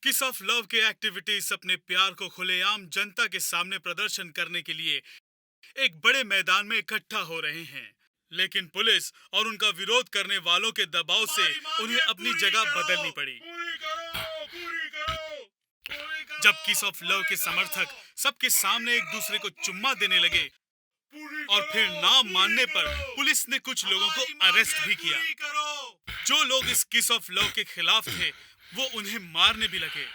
किस of love के activities अपने प्यार को खुलेआम जनता के सामने प्रदर्शन करने के लिए एक बड़े मैदान में इकट्ठा हो रहे हैं, लेकिन पुलिस और उनका विरोध करने वालों के दबाव से उन्हें अपनी जगह बदलनी पड़ी। जब किस ऑफ लव के समर्थक सबके सामने एक दूसरे को चुम्मा देने लगे और फिर नाम मानने पर पुलिस ने कुछ लोगों को अरेस्ट भी किया। जो लोग इस किस ऑफ लव के खिलाफ थे वो उन्हें मारने भी लगे।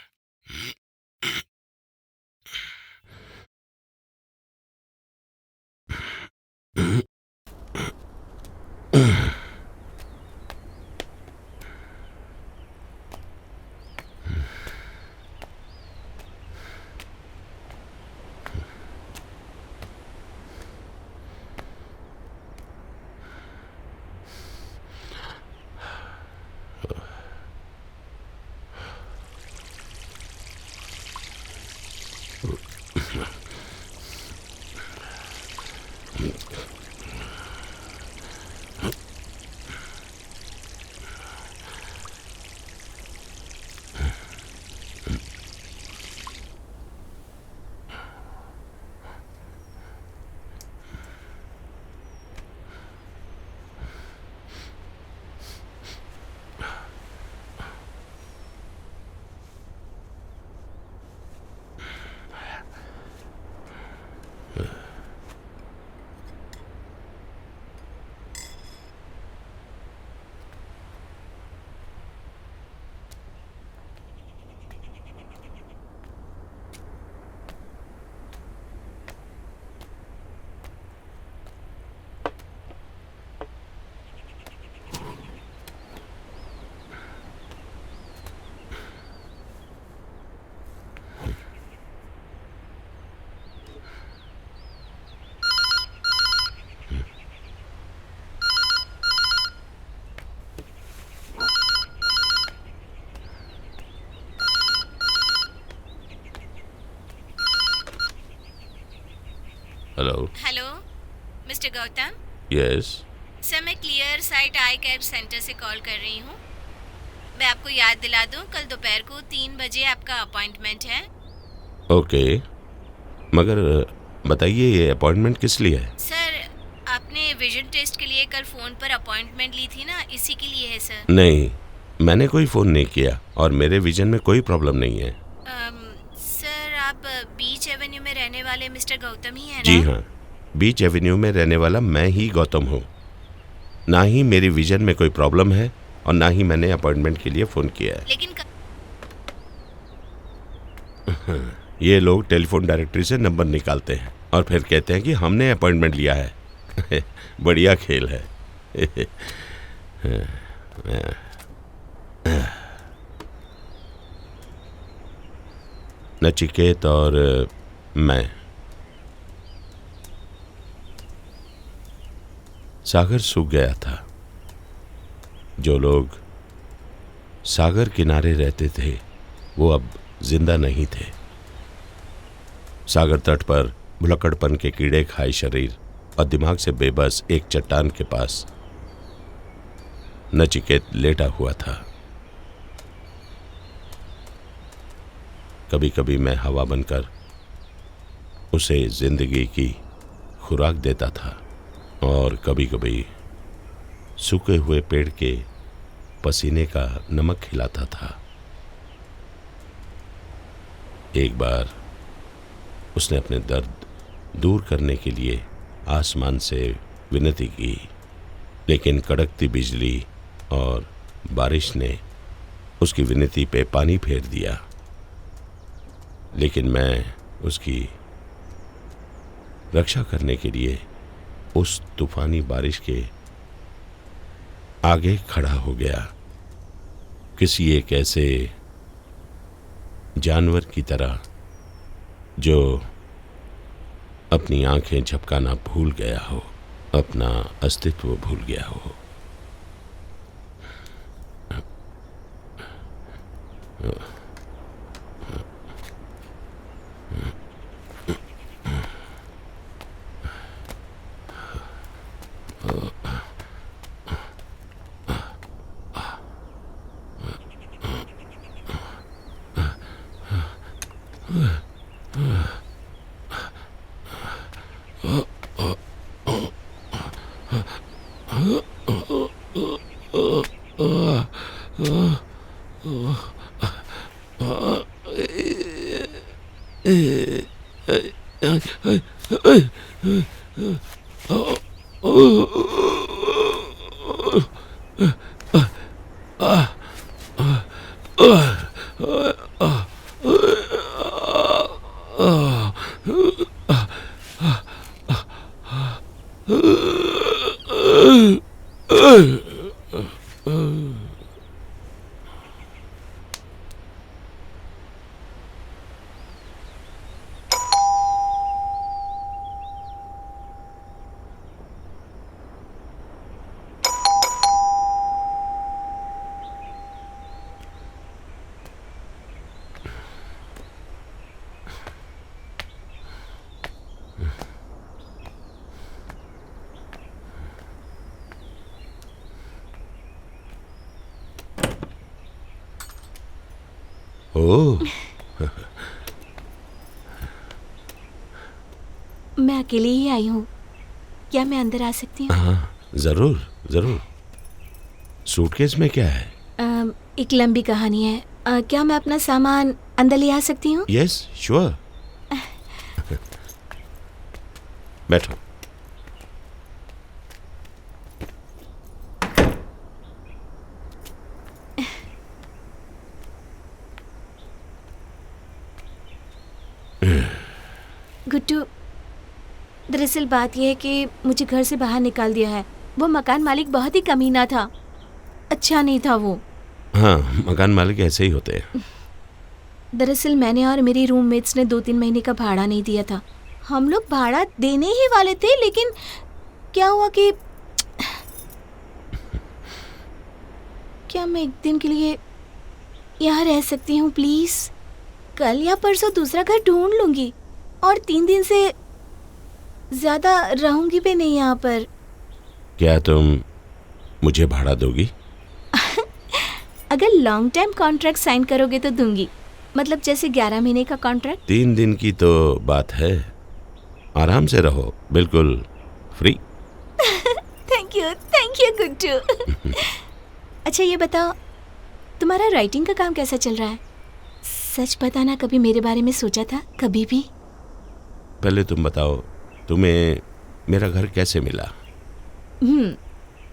Hello. Hello mister Gautam. Yes. Sir मैं क्लियर साइट आई केयर सेंटर से कॉल कर रही हूँ। मैं आपको याद दिला दूँ, कल दोपहर को 3 बजे आपका अपॉइंटमेंट है। ओके, मगर बताइए ये अपॉइंटमेंट किस लिए है? सर आपने विजन टेस्ट के लिए कल फ़ोन पर अपॉइंटमेंट ली थी ना, इसी के लिए है सर। नहीं, मैंने कोई फ़ोन नहीं किया और मेरे विजन में कोई प्रॉब्लम नहीं है। सर आप बीच एवेन्यू में रहने वाले मिस्टर गौतम ही हैं ना? जी हाँ, बीच एवेन्यू में रहने वाला मैं ही गौतम हूँ। ना ही मेरी विजन में कोई प्रॉब्लम है और ना ही मैंने अपॉइंटमेंट के लिए फ़ोन किया है। लेकिन ये लोग टेलीफोन डायरेक्टरी से नंबर निकालते हैं और फिर कहते हैं कि हमने अपॉइंटमेंट लिया है। बढ़िया खेल है। नचिकेत और मैं। सागर सूख गया था। जो लोग सागर किनारे रहते थे वो अब जिंदा नहीं थे। सागर तट पर भुलक्कड़पन के कीड़े खाए शरीर और दिमाग से बेबस एक चट्टान के पास नचिकेत लेटा हुआ था। कभी कभी मैं हवा बनकर उसे जिंदगी की खुराक देता था और कभी कभी सूखे हुए पेड़ के पसीने का नमक खिलाता था। एक बार उसने अपने दर्द दूर करने के लिए आसमान से विनती की, लेकिन कड़कती बिजली और बारिश ने उसकी विनती पे पानी फेर दिया। लेकिन मैं उसकी रक्षा करने के लिए उस तूफानी बारिश के आगे खड़ा हो गया, किसी एक ऐसे जानवर की तरह जो अपनी आंखें झपकाना भूल गया हो, अपना अस्तित्व भूल गया हो। ओह, मैं अकेले ही आई हूँ, क्या मैं अंदर आ सकती हूँ? हाँ, जरूर जरूर। सूटकेस में क्या है? एक लंबी कहानी है। क्या मैं अपना सामान अंदर ले आ सकती हूँ? Yes, sure. बैठो। गुड्डू, दरअसल बात यह है कि मुझे घर से बाहर निकाल दिया है। वो मकान मालिक बहुत ही कमीना था, अच्छा नहीं था वो। हाँ, मकान मालिक ऐसे ही होते हैं। दरअसल मैंने और मेरी रूममेट्स ने 2-3 महीने का भाड़ा नहीं दिया था। हम लोग भाड़ा देने ही वाले थे, लेकिन क्या हुआ कि क्या मैं एक दिन के लिए यहाँ रह सकती हूँ प्लीज? कल या परसों दूसरा घर ढूंढ लूंगी, और 3 दिन से ज्यादा रहूंगी भी नहीं यहाँ पर। क्या तुम मुझे भाड़ा दोगी? अगर लॉन्ग टाइम कॉन्ट्रैक्ट साइन करोगे तो दूंगी, मतलब जैसे 11 महीने का कॉन्ट्रैक्ट। 3 दिन की तो बात है, आराम से रहो, बिल्कुल फ्री। Thank you Guddu. अच्छा ये बताओ, तुम्हारा राइटिंग का काम कैसा चल रहा है? सच बताना, कभी मेरे बारे में सोचा था? कभी भी? पहले तुम बताओ, तुम्हें मेरा घर कैसे मिला?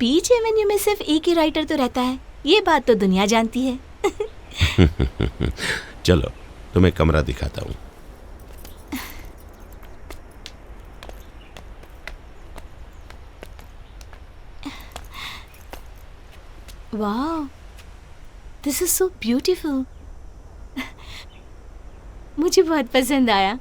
पीच एवेन्यू में सिर्फ एक ही राइटर तो रहता है, ये बात तो दुनिया जानती है। चलो तुम्हें कमरा दिखाता हूँ। वाह, दिस इज सो ब्यूटीफुल। मुझे बहुत पसंद आया।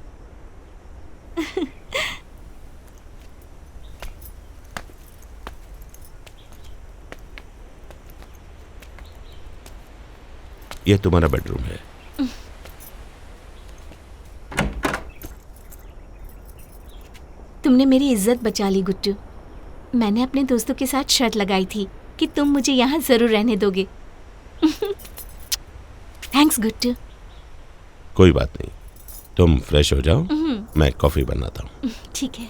यह तुम्हारा बेडरूम है। तुमने मेरी इज्जत बचा ली गुड्डू। मैंने अपने दोस्तों के साथ शर्त लगाई थी कि तुम मुझे यहाँ जरूर रहने दोगे। थैंक्स गुड्डू। कोई बात नहीं, तुम फ्रेश हो जाओ, मैं कॉफी बनाता हूँ। ठीक है।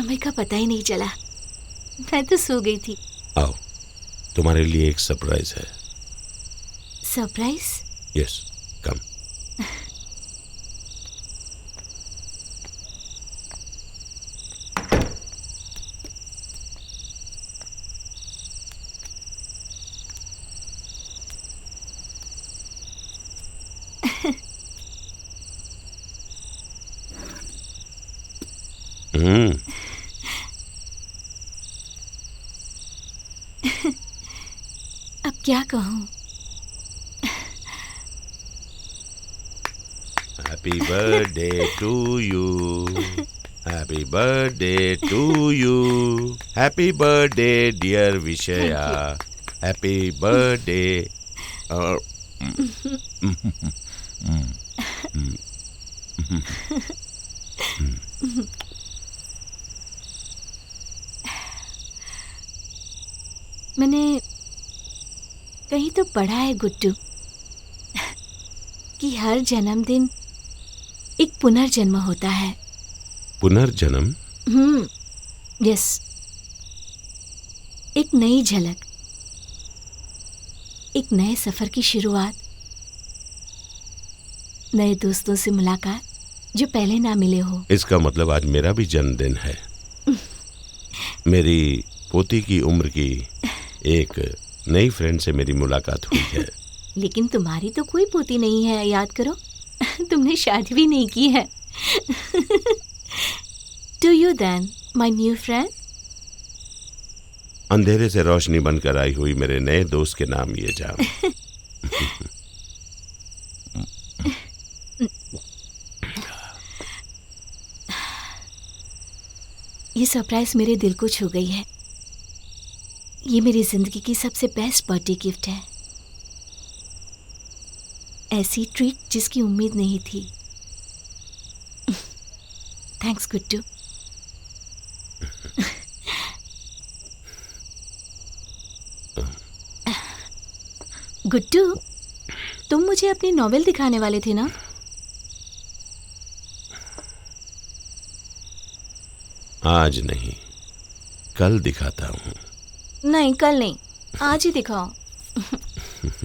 समय का पता ही नहीं चला, मैं तो सो गई थी। आओ, तुम्हारे लिए एक सरप्राइज है। सरप्राइज? यस, कम। अब क्या कहूँ? Happy birthday to you. Happy birthday to you. Happy birthday, dear Vishaya. Happy birthday. मैंने कहीं तो पढ़ा है गुड्डू कि हर जन्मदिन एक पुनर्जन्म होता है। पुनर्जन्म? यस, एक नई झलक, एक नए सफर की शुरुआत, नए दोस्तों से मुलाकात जो पहले ना मिले हो। इसका मतलब आज मेरा भी जन्मदिन है। मेरी पोती की उम्र की एक नई फ्रेंड से मेरी मुलाकात हुई है। लेकिन तुम्हारी तो कोई पोती नहीं है, याद करो। तुमने शादी भी नहीं की है। To you then, my new friend. अंधेरे से रोशनी बनकर आई हुई मेरे नए दोस्त के नाम ये जाम। ये सरप्राइज मेरे दिल को छू गई है। ये मेरी जिंदगी की सबसे बेस्ट बर्थडे गिफ्ट है। ऐसी ट्रीट जिसकी उम्मीद नहीं थी। थैंक्स गुड्डू। गुड्डू, तुम मुझे अपनी नॉवेल दिखाने वाले थे ना? आज नहीं, कल दिखाता हूँ। नहीं, कल नहीं, आज ही दिखाओ।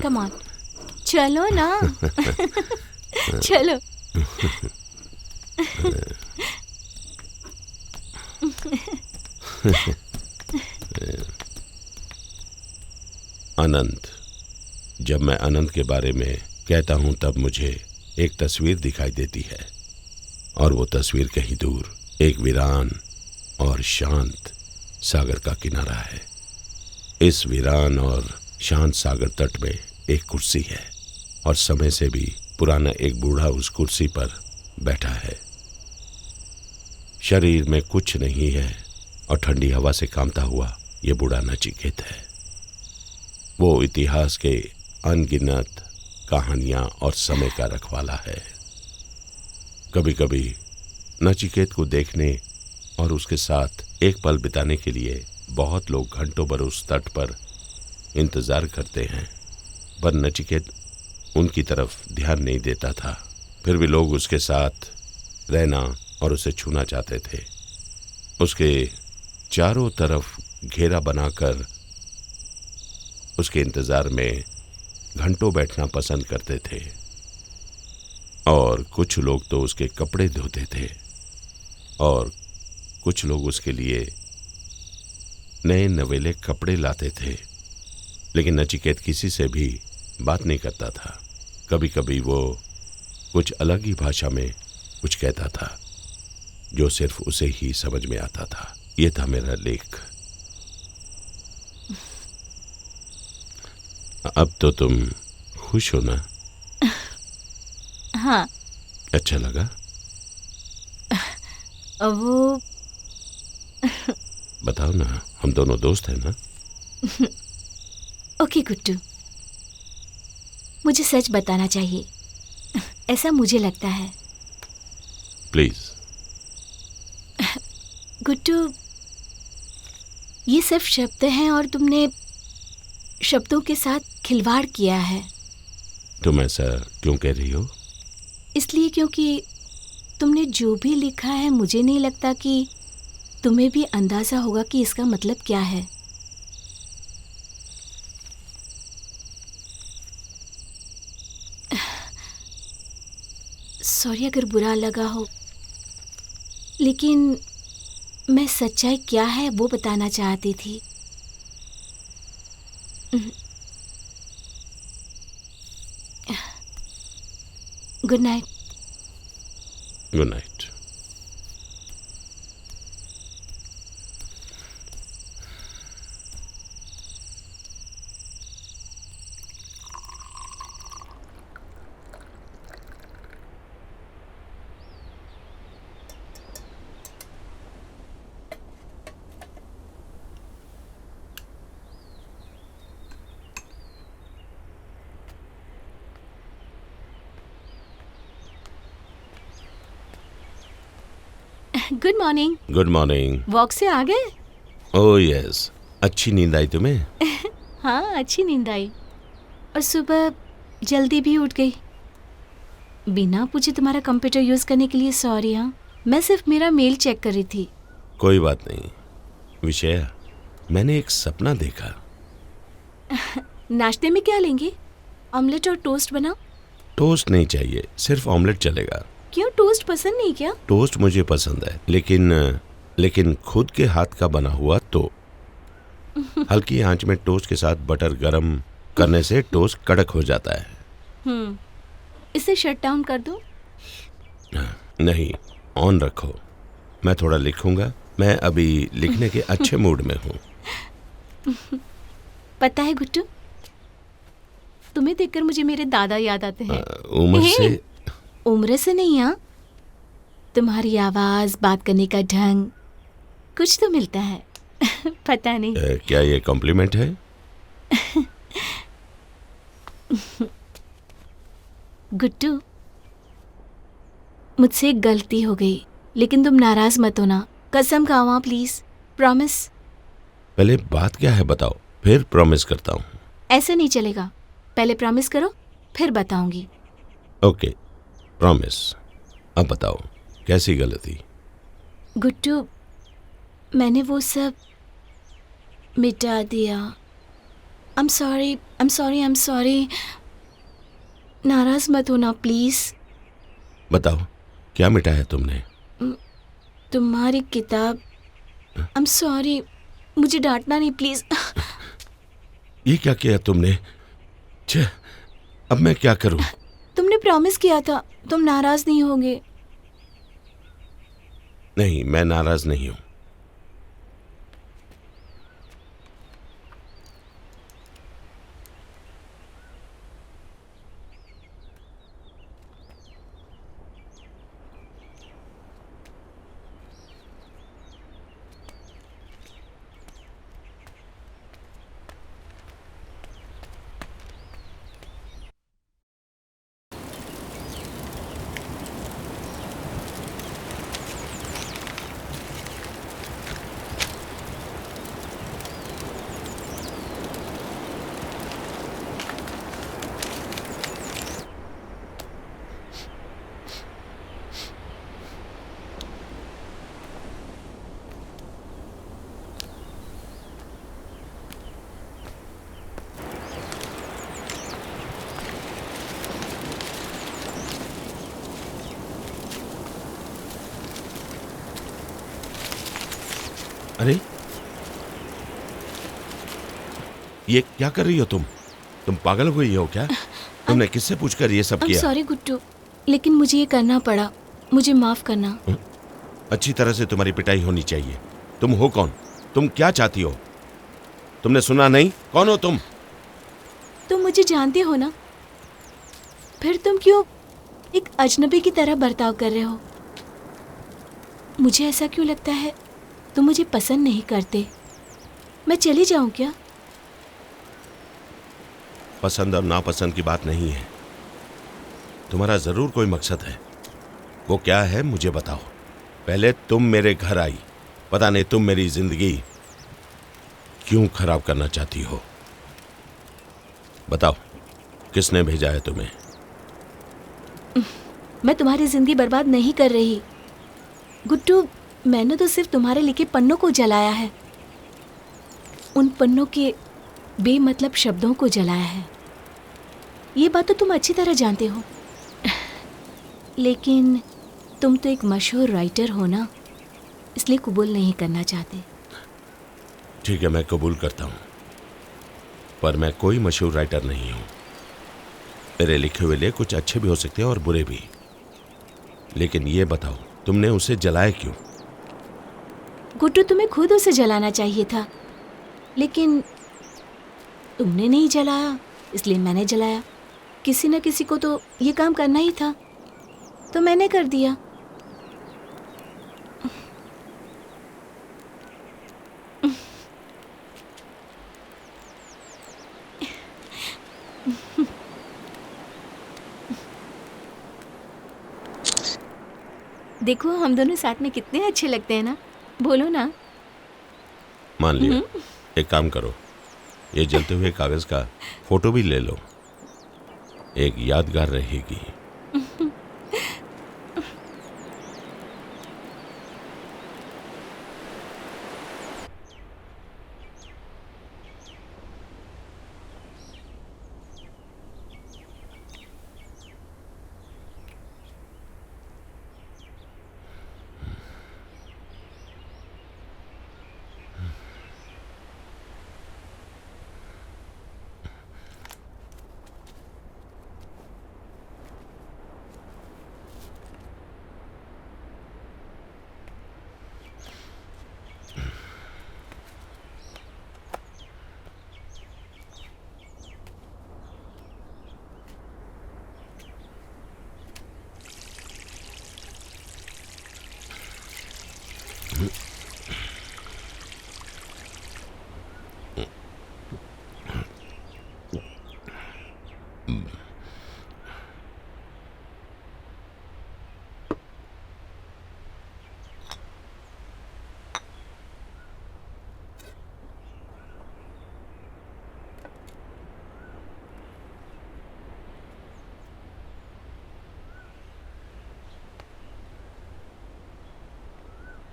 कम ऑन, चलो ना। चलो। अनंत। जब मैं अनंत के बारे में कहता हूं तब मुझे एक तस्वीर दिखाई देती है, और वो तस्वीर कहीं दूर एक वीरान और शांत सागर का किनारा है। इस वीरान और शांत सागर तट में एक कुर्सी है, और समय से भी पुराना एक बूढ़ा उस कुर्सी पर बैठा है। शरीर में कुछ नहीं है और ठंडी हवा से कांपता हुआ ये बूढ़ा नचिकेत है। वो इतिहास के अनगिनत कहानियां और समय का रखवाला है। कभी कभी नचिकेत को देखने और उसके साथ एक पल बिताने के लिए बहुत लोग घंटों भर उस तट पर इंतजार करते हैं, पर नचिकेत उनकी तरफ ध्यान नहीं देता था। फिर भी लोग उसके साथ रहना और उसे छूना चाहते थे। उसके चारों तरफ घेरा बनाकर उसके इंतजार में घंटों बैठना पसंद करते थे, और कुछ लोग तो उसके कपड़े धोते थे, और कुछ लोग उसके लिए नए नवेले कपड़े लाते थे। लेकिन नचिकेत किसी से भी बात नहीं करता था। कभी कभी वो कुछ अलग ही भाषा में कुछ कहता था जो सिर्फ उसे ही समझ में आता था। ये था मेरा लेख। अब तो तुम खुश हो ना? हाँ। अच्छा लगा? वो बताओ ना, हम दोनों दोस्त हैं ना? ओके गुड्डू, मुझे सच बताना चाहिए, ऐसा मुझे लगता है। प्लीज। गुड्डू, ये सिर्फ शब्द हैं और तुमने शब्दों के साथ खिलवाड़ किया है। तुम ऐसा क्यों कह रही हो? इसलिए क्योंकि तुमने जो भी लिखा है मुझे नहीं लगता कि तुम्हें भी अंदाजा होगा कि इसका मतलब क्या है। सॉरी अगर बुरा लगा हो, लेकिन मैं सच्चाई क्या है वो बताना चाहती थी। Good night. Good night. Good morning. Good morning. Walk से आ गए? ओह यस, अच्छी नींद आई तुम्हें? हाँ, अच्छी नींद आई और सुबह जल्दी भी उठ गई। बिना पूछे तुम्हारा कंप्यूटर यूज करने के लिए सॉरी। हाँ, मैं सिर्फ मेरा मेल चेक कर रही थी। कोई बात नहीं विषया, मैंने एक सपना देखा। नाश्ते में क्या लेंगे? ऑमलेट और टोस्ट बनाओ। टोस्ट नहीं चाहिए, सिर्फ ऑमलेट चलेगा। क्यों, टोस्ट पसंद नहीं क्या? टोस्ट मुझे पसंद है, लेकिन खुद के हाथ का बना हुआ तो। हल्की आंच में टोस्ट के साथ बटर गरम करने से टोस्ट कड़क हो जाता है। इसे शट डाउन कर दो। नहीं, ऑन रखो। मैं थोड़ा लिखूंगा। मैं अभी लिखने के अच्छे मूड में हूँ। पता है गुट्टू, तुम्हें देखकर मुझे मेरे दादा याद आते हैं। उम्र से नहीं। हाँ, तुम्हारी आवाज, बात करने का ढंग, कुछ तो मिलता है। पता नहीं। क्या ये कॉम्प्लीमेंट है? गुट्टू, मुझसे एक गलती हो गई, लेकिन तुम नाराज मत होना। कसम खाओ हाँ, प्लीज, प्रॉमिस। पहले बात क्या है बताओ, फिर प्रॉमिस करता हूँ। ऐसे नहीं चलेगा, पहले प्रॉमिस करो फिर बताऊंगी। Okay, promise. अब बताओ कैसी गलती? गुट्टू, मैंने वो सब मिटा दिया। I'm sorry। नाराज मत होना प्लीज। बताओ क्या मिटाया तुमने? तुम्हारी किताब। I'm sorry, मुझे डांटना नहीं प्लीज। ये क्या किया तुमने? छे, अब मैं क्या करूं? तुमने प्रॉमिस किया था, तुम नाराज नहीं होगे। नहीं, मैं नाराज नहीं हूं। अरे ये क्या कर रही हो तुम पागल हुई हो क्या? तुमने किससे पूछकर ये सब किया? सॉरी गुट्टू, लेकिन मुझे ये करना पड़ा, मुझे माफ करना। अच्छी तरह से तुम्हारी पिटाई होनी चाहिए। तुम हो कौन? तुम क्या चाहती हो? तुमने सुना नहीं? कौन हो तुम? तुम मुझे जानते हो ना, फिर तुम क्यों एक अजनबी की तरह बर्ताव कर रहे हो? मुझे ऐसा क्यों लगता है तुम मुझे पसंद नहीं करते। मैं चली जाऊं क्या? पसंद और नापसंद की बात नहीं है। तुम्हारा जरूर कोई मकसद है। वो क्या है मुझे बताओ। पहले तुम मेरे घर आई, पता नहीं तुम मेरी जिंदगी क्यों खराब करना चाहती हो। बताओ किसने भेजा है तुम्हें? मैं तुम्हारी जिंदगी बर्बाद नहीं कर रही गुट्टू। मैंने तो सिर्फ तुम्हारे लिखे पन्नों को जलाया है, उन पन्नों के बेमतलब शब्दों को जलाया है। ये बात तो तुम अच्छी तरह जानते हो। लेकिन तुम तो एक मशहूर राइटर हो ना, इसलिए कबूल नहीं करना चाहते। ठीक है, मैं कबूल करता हूँ, पर मैं कोई मशहूर राइटर नहीं हूँ। मेरे लिखे हुए लिए कुछ अच्छे भी हो सकते हैं और बुरे भी। लेकिन ये बताओ, तुमने उसे जलाया क्यों? गुड्डू, तुम्हें खुद उसे जलाना चाहिए था, लेकिन तुमने नहीं जलाया, इसलिए मैंने जलाया। किसी न किसी को तो ये काम करना ही था, तो मैंने कर दिया। देखो, हम दोनों साथ में कितने अच्छे लगते हैं ना। बोलो ना। मान लिया। एक काम करो, ये जलते हुए कागज का फोटो भी ले लो, एक यादगार रहेगी।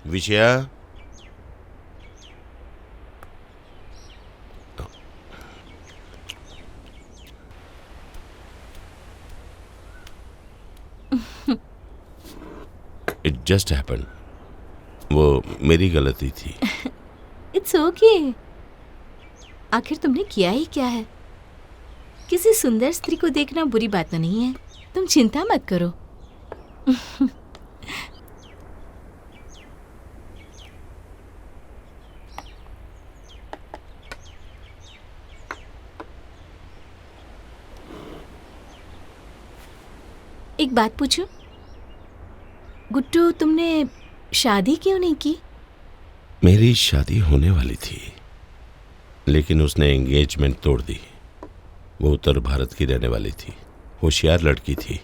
Vijaya, it just happened. वो मेरी गलती थी। It's okay. आखिर तुमने किया ही क्या है? किसी सुंदर स्त्री को देखना बुरी बात तो नहीं है, तुम चिंता मत करो। एक बात पूछूं? गुड्डू, तुमने शादी क्यों नहीं की? मेरी शादी होने वाली थी, लेकिन उसने एंगेजमेंट तोड़ दी। वो उत्तर भारत की रहने वाली थी, होशियार लड़की थी।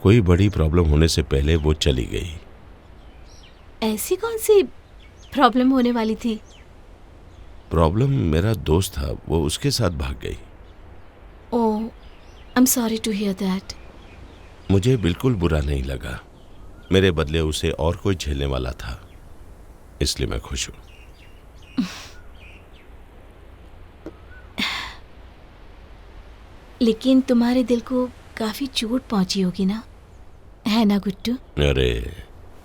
कोई बड़ी प्रॉब्लम होने से पहले वो चली गई। ऐसी कौन सी प्रॉब्लम होने वाली थी? प्रॉब्लम मेरा दोस्त था, वो उसके साथ भाग गई। Oh, I am sorry to hear that. मुझे बिल्कुल बुरा नहीं लगा। मेरे बदले उसे और कोई झेलने वाला था, इसलिए मैं खुश हूं। लेकिन तुम्हारे दिल को काफी चोट पहुंची होगी ना, है ना गुड्डू? अरे,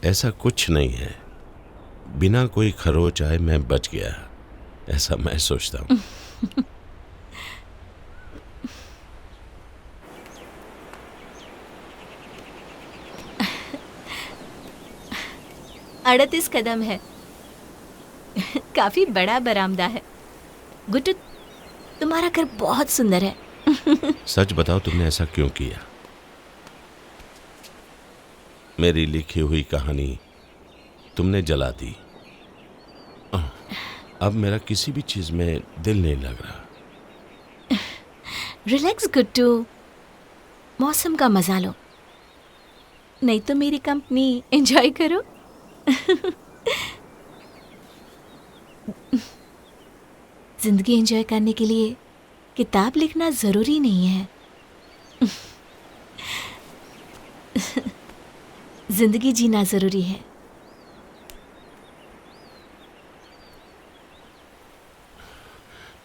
ऐसा कुछ नहीं है। बिना कोई खरोच आए मैं बच गया, ऐसा मैं सोचता हूं। अड़तीस कदम है। काफी बड़ा बरामदा है। गुड्डू, तुम्हारा घर बहुत सुंदर है। सच बताओ, तुमने ऐसा क्यों किया? मेरी लिखी हुई कहानी तुमने जला दी। अब मेरा किसी भी चीज में दिल नहीं लग रहा। रिलैक्स गुड्डू, मौसम का मजा लो, नहीं तो मेरी कंपनी एंजॉय करो। जिंदगी एंजॉय करने के लिए किताब लिखना जरूरी नहीं है। जिंदगी जीना जरूरी है।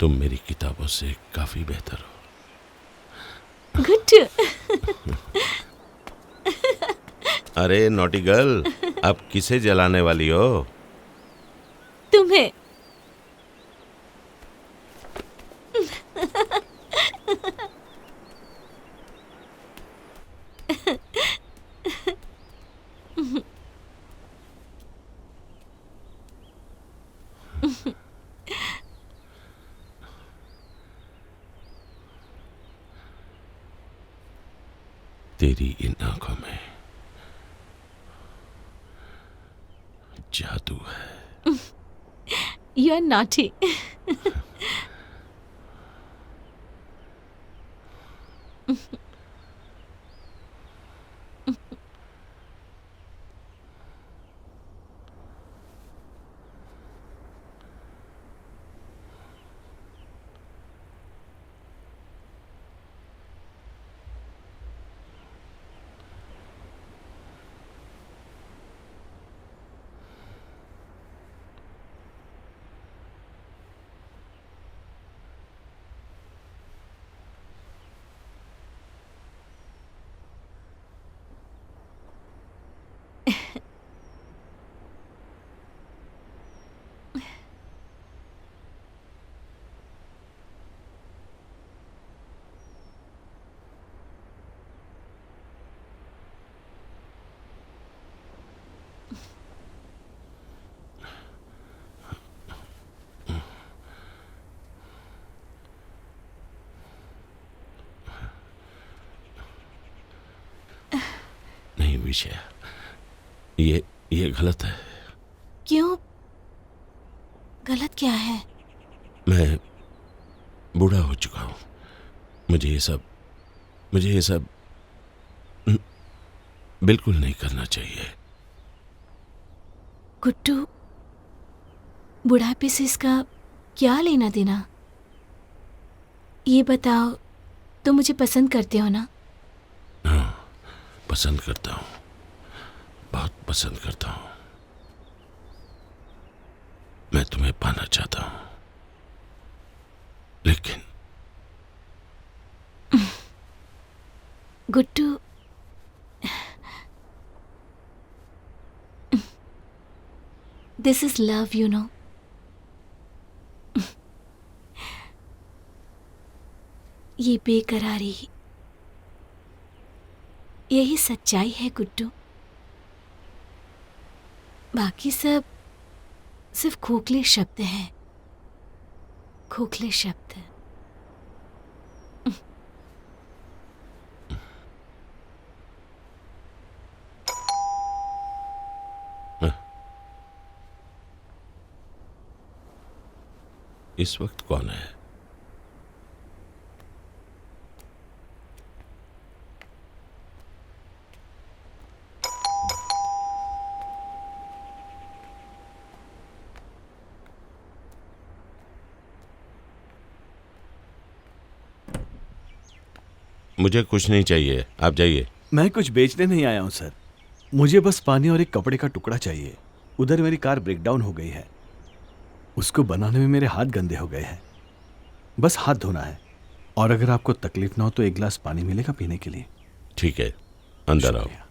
तुम मेरी किताबों से काफी बेहतर हो। गुड्डू। अरे नॉटी गर्ल, अब किसे जलाने वाली हो? तुम्हें। तेरी इन आंखों में जादू है। You are naughty. नहीं विषय, ये गलत है। क्यों? गलत क्या है? मैं बूढ़ा हो चुका हूं। मुझे ये सब बिल्कुल नहीं करना चाहिए। गुड्डू, बुढ़ापे से इसका क्या लेना देना? ये बताओ, तुम मुझे पसंद करते हो ना? हाँ, पसंद करता हूँ, बहुत पसंद करता हूँ। मैं तुम्हें पाना चाहता हूँ, लेकिन Guddu, this is love, you know. ये बेकरारी, यही सच्चाई है गुड्डू। बाकी सब सिर्फ खोखले शब्द हैं, खोखले शब्द। इस वक्त कौन है? मुझे कुछ नहीं चाहिए, आप जाइए। मैं कुछ बेचने नहीं आया हूं सर, मुझे बस पानी और एक कपड़े का टुकड़ा चाहिए। उधर मेरी कार ब्रेकडाउन हो गई है, उसको बनाने में मेरे हाथ गंदे हो गए हैं, बस हाथ धोना है। और अगर आपको तकलीफ ना हो तो एक गिलास पानी मिलेगा पीने के लिए? ठीक है, अंदर आओ। शुक्रिया।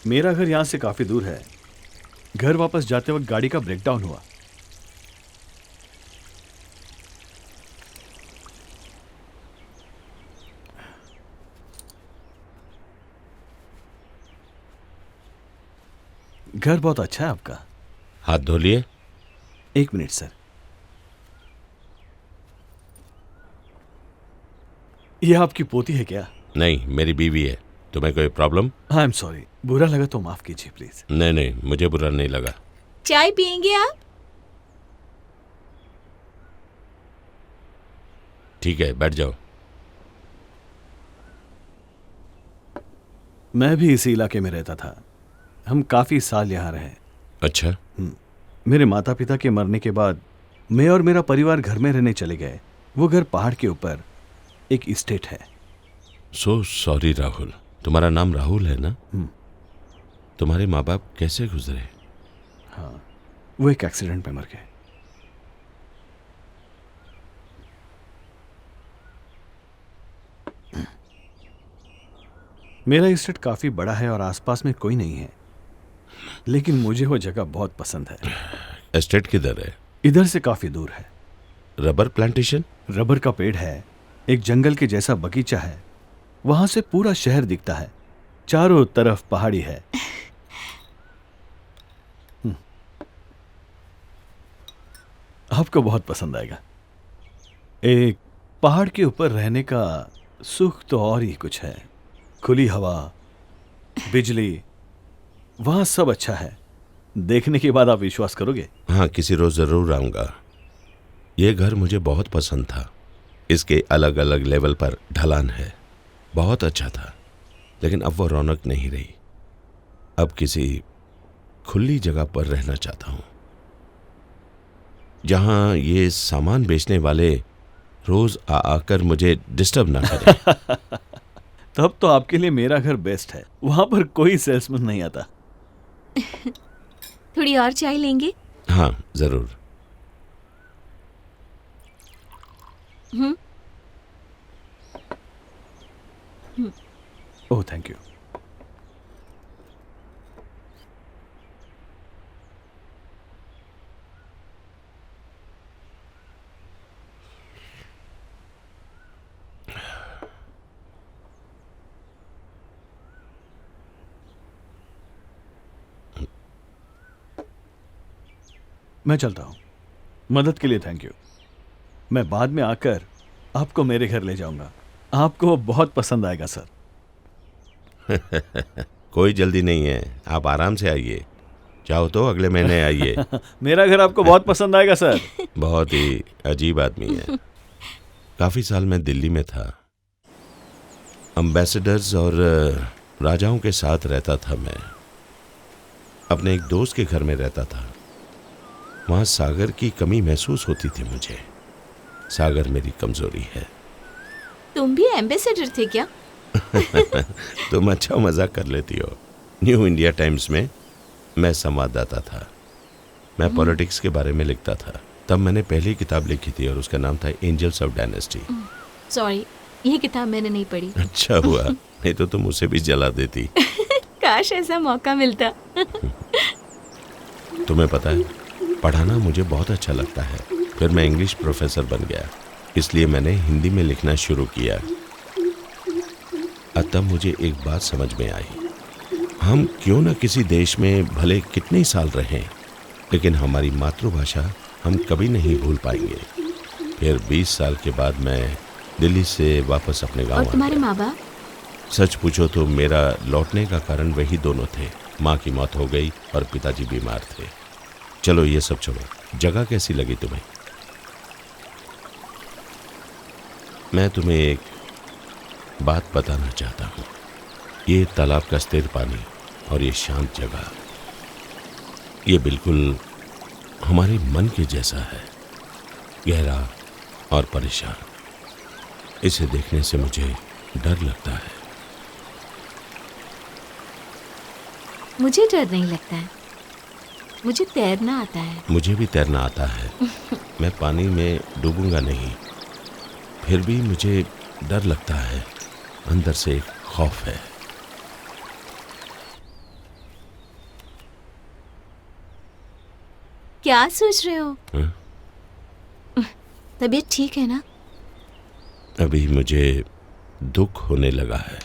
मेरा घर यहां से काफी दूर है। घर वापस जाते वक्त गाड़ी का ब्रेकडाउन हुआ। घर बहुत अच्छा है आपका। हाथ धो लिए? एक मिनट सर, यह आपकी पोती है क्या? नहीं, मेरी बीवी है। तुम्हें कोई प्रॉब्लम? आई एम सॉरी, बुरा लगा तो माफ कीजिए प्लीज। नहीं नहीं, मुझे बुरा नहीं लगा। चाय पियेंगे आप? ठीक है, बैठ जाओ। मैं भी इसी इलाके में रहता था। हम काफी साल यहाँ रहे। अच्छा। मेरे माता पिता के मरने के बाद मैं और मेरा परिवार घर में रहने चले गए। वो घर पहाड़ के ऊपर एक इस्टेट है। So sorry Rahul. तुम्हारा नाम राहुल है ना? तुम्हारे माँ बाप कैसे गुजरे? हाँ, वो एक एक्सीडेंट में मर गए। मेरा इस्टेट काफी बड़ा है और आसपास में कोई नहीं है, लेकिन मुझे वो जगह बहुत पसंद है। एस्टेट किधर है? इधर से काफी दूर है। Rubber plantation? रबर का पेड़ है, एक जंगल के जैसा बगीचा है। वहां से पूरा शहर दिखता है। चारों तरफ पहाड़ी है। आपको बहुत पसंद आएगा। एक पहाड़ के ऊपर रहने का सुख तो और ही कुछ है। खुली हवा, बिजली, वहां सब अच्छा है। देखने के बाद आप विश्वास करोगे। हाँ, किसी रोज जरूर आऊंगा। ये घर मुझे बहुत पसंद था। इसके अलग अलग लेवल पर ढलान है। बहुत अच्छा था, लेकिन अब वो रौनक नहीं रही। अब किसी खुली जगह पर रहना चाहता हूं, जहां ये सामान बेचने वाले रोज आकर मुझे डिस्टर्ब ना करें। तब तो आपके लिए मेरा घर बेस्ट है। वहां पर कोई सेल्समैन नहीं आता। थोड़ी और चाय लेंगे? हाँ जरूर। ओह, थैंक यू। मैं चलता हूं। मदद के लिए थैंक यू। मैं बाद में आकर आपको मेरे घर ले जाऊंगा। आपको बहुत पसंद आएगा सर। कोई जल्दी नहीं है, आप आराम से आइए। चाहो तो अगले महीने आइए। मेरा घर आपको बहुत पसंद आएगा सर। बहुत ही अजीब आदमी है। काफी साल मैं दिल्ली में था। एम्बेसडर्स और राजाओं के साथ रहता था। मैं अपने एक दोस्त के घर में रहता था। वहां सागर की कमी महसूस होती थी मुझे। सागर मेरी कमजोरी है। तुम भी एम्बेसडर थे क्या? तुम अच्छा मजाक कर लेती हो। न्यू इंडिया टाइम्स में मैं संवाददाता था। मैं पॉलिटिक्स के बारे में लिखता था। तब मैंने पहली किताब लिखी थी और उसका नाम था एंजल्स ऑफ डायनेस्टी। सॉरी, ये किताब मैंने नहीं पढ़ी। अच्छा हुआ, नहीं तो तुम उसे भी जला देती। काश ऐसा मौका मिलता। तुम्हें पता है, पढ़ाना मुझे बहुत अच्छा लगता है। फिर मैं इंग्लिश प्रोफेसर बन गया, इसलिए मैंने हिंदी में लिखना शुरू किया। तब मुझे एक बात समझ में आई। हम क्यों न किसी देश में भले कितने साल रहें, लेकिन हमारी मातृभाषा हम कभी नहीं भूल पाएंगे। फिर 20 साल के बाद मैं दिल्ली से वापस अपने गांव आ गया। और तुम्हारे माँ बाप? सच पूछो तो मेरा लौटने का कारण वही दोनों थे। माँ की मौत हो गई और पिताजी बीमार थे। चलो ये सब छोड़ो, जगह कैसी लगी तुम्हें? मैं तुम्हें एक बात बताना चाहता हूँ। ये तालाब का स्थिर पानी और ये शांत जगह, ये बिल्कुल हमारे मन के जैसा है, गहरा और परेशान। इसे देखने से मुझे डर लगता है। मुझे डर नहीं लगता है, मुझे तैरना आता है। मुझे भी तैरना आता है। मैं पानी में डूबूंगा नहीं, फिर भी मुझे डर लगता है। अंदर से एक खौफ है। क्या सोच रहे हो? हाँ? तबीयत ठीक है ना? अभी मुझे दुख होने लगा है।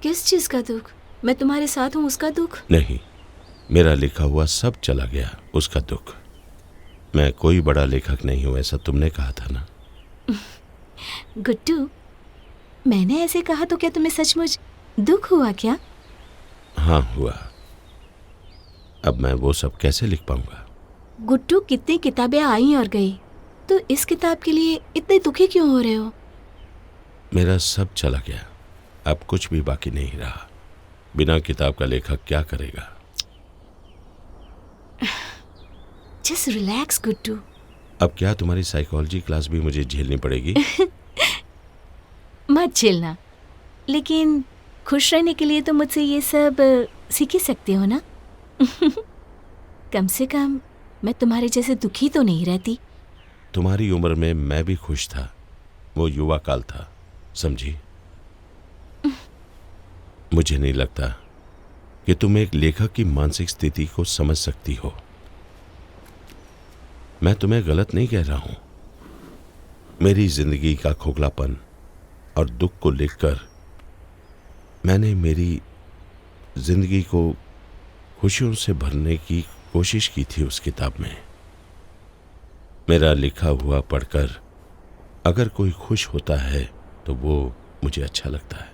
किस चीज का दुख? मैं तुम्हारे साथ हूँ, उसका दुख? नहीं, मेरा लिखा हुआ सब चला गया, उसका दुख। मैं कोई बड़ा लेखक नहीं हूं, ऐसा तुमने कहा था ना। गुड्डू, मैंने ऐसे कहा तो क्या तुम्हें सचमुच दुख हुआ क्या? हाँ हुआ। अब मैं वो सब कैसे लिख पाऊंगा? गुड्डू, कितनी किताबें आई और गई, तो इस किताब के लिए इतने दुखी क्यों हो रहे हो? मेरा सब चला गया, अब कुछ भी बाकी नहीं रहा। बिना किताब का लेखक क्या करेगा? Just relax Guddu. अब क्या तुम्हारी साइकोलॉजी क्लास भी मुझे झेलनी पड़ेगी? मत झेलना, लेकिन खुश रहने के लिए तो मुझसे ये सब सीख ही सकते हो ना। कम से कम मैं तुम्हारे जैसे दुखी तो नहीं रहती। तुम्हारी उम्र में मैं भी खुश था, वो युवा काल था, समझी? मुझे नहीं लगता कि तुम एक लेखक की मानसिक स्थिति को समझ सकती हो। मैं तुम्हें गलत नहीं कह रहा हूं। मेरी जिंदगी का खोखलापन और दुख को लिखकर मैंने मेरी जिंदगी को खुशियों से भरने की कोशिश की थी उस किताब में। मेरा लिखा हुआ पढ़कर अगर कोई खुश होता है तो वो मुझे अच्छा लगता है।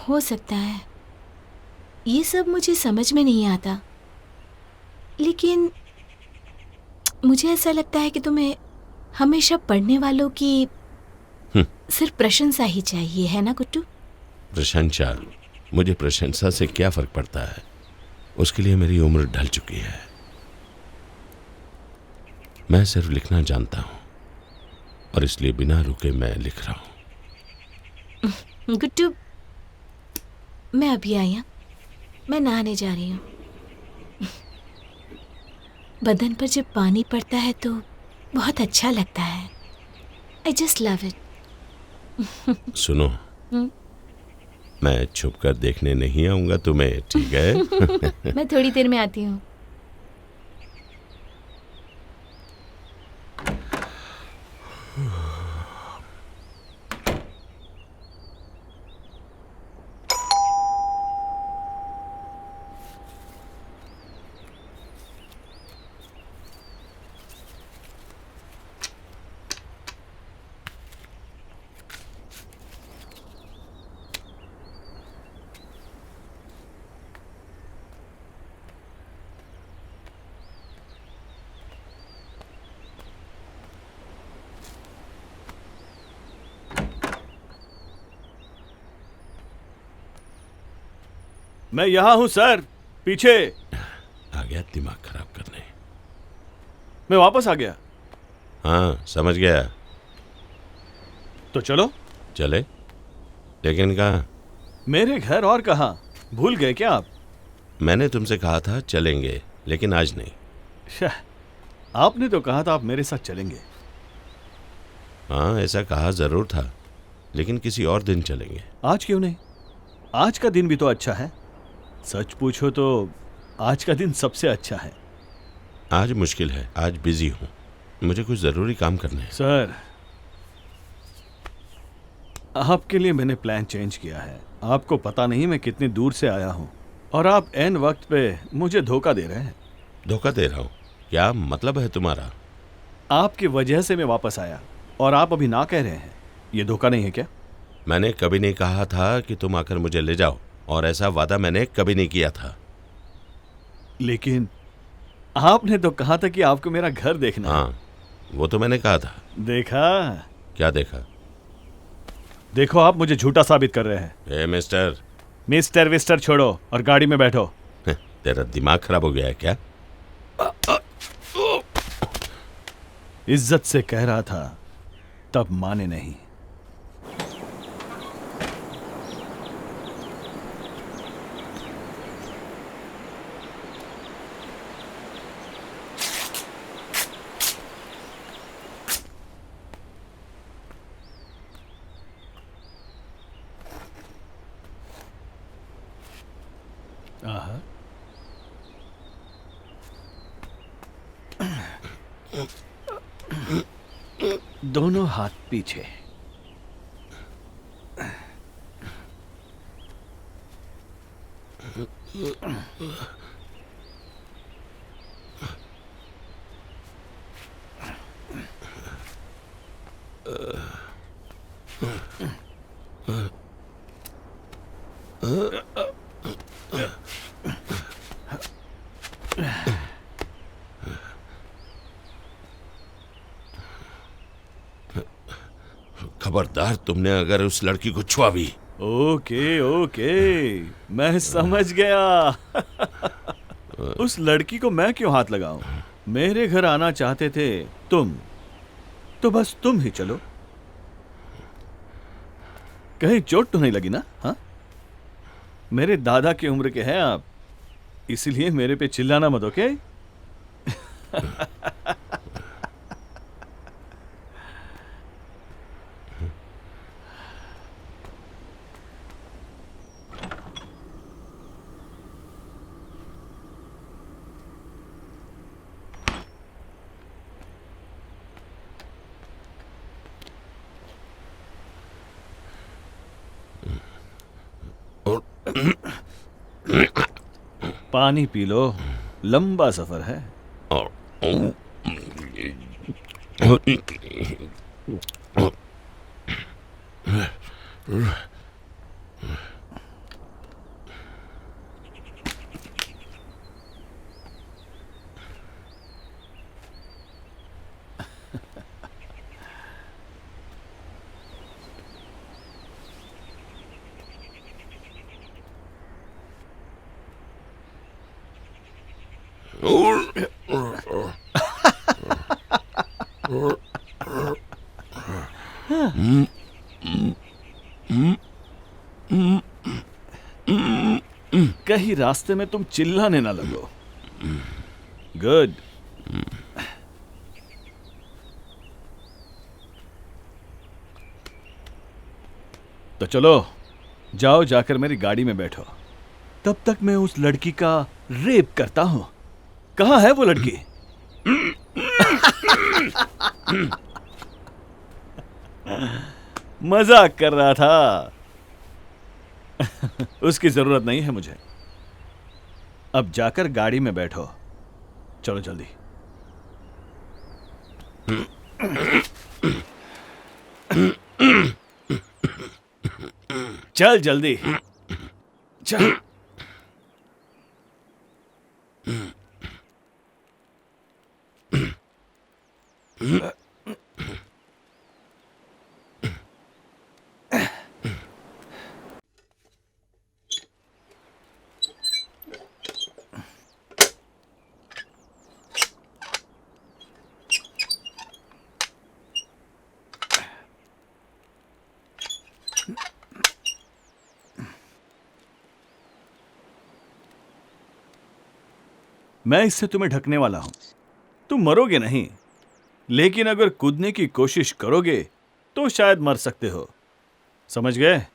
हो सकता है, ये सब मुझे समझ में नहीं आता, लेकिन मुझे ऐसा लगता है कि तुम्हें हमेशा पढ़ने वालों की सिर्फ प्रशंसा ही चाहिए, है ना गुड्डू? प्रशंसा? मुझे प्रशंसा से क्या फर्क पड़ता है? उसके लिए मेरी उम्र ढल चुकी है। मैं सिर्फ लिखना जानता हूं और इसलिए बिना रुके मैं लिख रहा हूं। गुड्डू, मैं अभी आई हूँ, मैं नहाने जा रही हूँ। बदन पर जब पानी पड़ता है तो बहुत अच्छा लगता है। I just love it. सुनो, मैं छुप कर देखने नहीं आऊंगा तुम्हें, ठीक है? मैं थोड़ी देर में आती हूँ। मैं यहां हूं सर, पीछे। आ गया दिमाग खराब करने। मैं वापस आ गया। हाँ, समझ गया। तो चलो। चले, लेकिन कहाँ? मेरे घर और कहाँ? भूल गए क्या आप? मैंने तुमसे कहा था चलेंगे, लेकिन आज नहीं। शाह, आपने तो कहा था आप मेरे साथ चलेंगे। हाँ, ऐसा कहा जरूर था, लेकिन किसी और दिन चलेंगे। आज क्यों नहीं? आज का दिन भी तो अच्छा है। सच पूछो तो आज का दिन सबसे अच्छा है। आज मुश्किल है, आज बिजी हूँ, मुझे कुछ जरूरी काम करने हैं। सर, आपके लिए मैंने प्लान चेंज किया है। आपको पता नहीं मैं कितनी दूर से आया हूँ और आप एन वक्त पे मुझे धोखा दे रहे हैं। धोखा दे रहा हूँ? क्या मतलब है तुम्हारा? आपकी वजह से मैं वापस आया और आप अभी ना कह रहे हैं। ये धोखा नहीं है क्या? मैंने कभी नहीं कहा था कि तुम आकर मुझे ले जाओ, और ऐसा वादा मैंने कभी नहीं किया था। लेकिन आपने तो कहा था कि आपको मेरा घर देखना है। हाँ, वो तो मैंने कहा था। देखा? क्या देखा? देखो, आप मुझे झूठा साबित कर रहे हैं। ए मिस्टर। मिस्टर विस्टर छोड़ो और गाड़ी में बैठो। तेरा दिमाग खराब हो गया है क्या? इज्जत से कह रहा था, तब माने नहीं। आहा। दोनों हाथ पीछे। खबरदार तुमने अगर उस लड़की को छुआ भी। ओके ओके, मैं समझ गया। उस लड़की को मैं क्यों हाथ लगाऊं? मेरे घर आना चाहते थे तुम, तो बस तुम ही चलो। कहीं चोट तो नहीं लगी ना? हाँ, मेरे दादा की उम्र के हैं आप, इसलिए मेरे पे चिल्लाना मत, ओके? पानी पी लो, लंबा सफर है। कहीं रास्ते में तुम चिल्लाने ना लगो। गुड। तो चलो, जाओ, जाकर मेरी गाड़ी में बैठो। तब तक मैं उस लड़की का रेप करता हूं। कहां है वो लड़की? मजाक कर रहा था। उसकी जरूरत नहीं है मुझे। अब जाकर गाड़ी में बैठो, चलो जल्दी। चल जल्दी, चल। मैं इससे तुम्हें ढकने वाला हूं। तुम मरोगे नहीं, लेकिन अगर कूदने की कोशिश करोगे तो शायद मर सकते हो। समझ गए?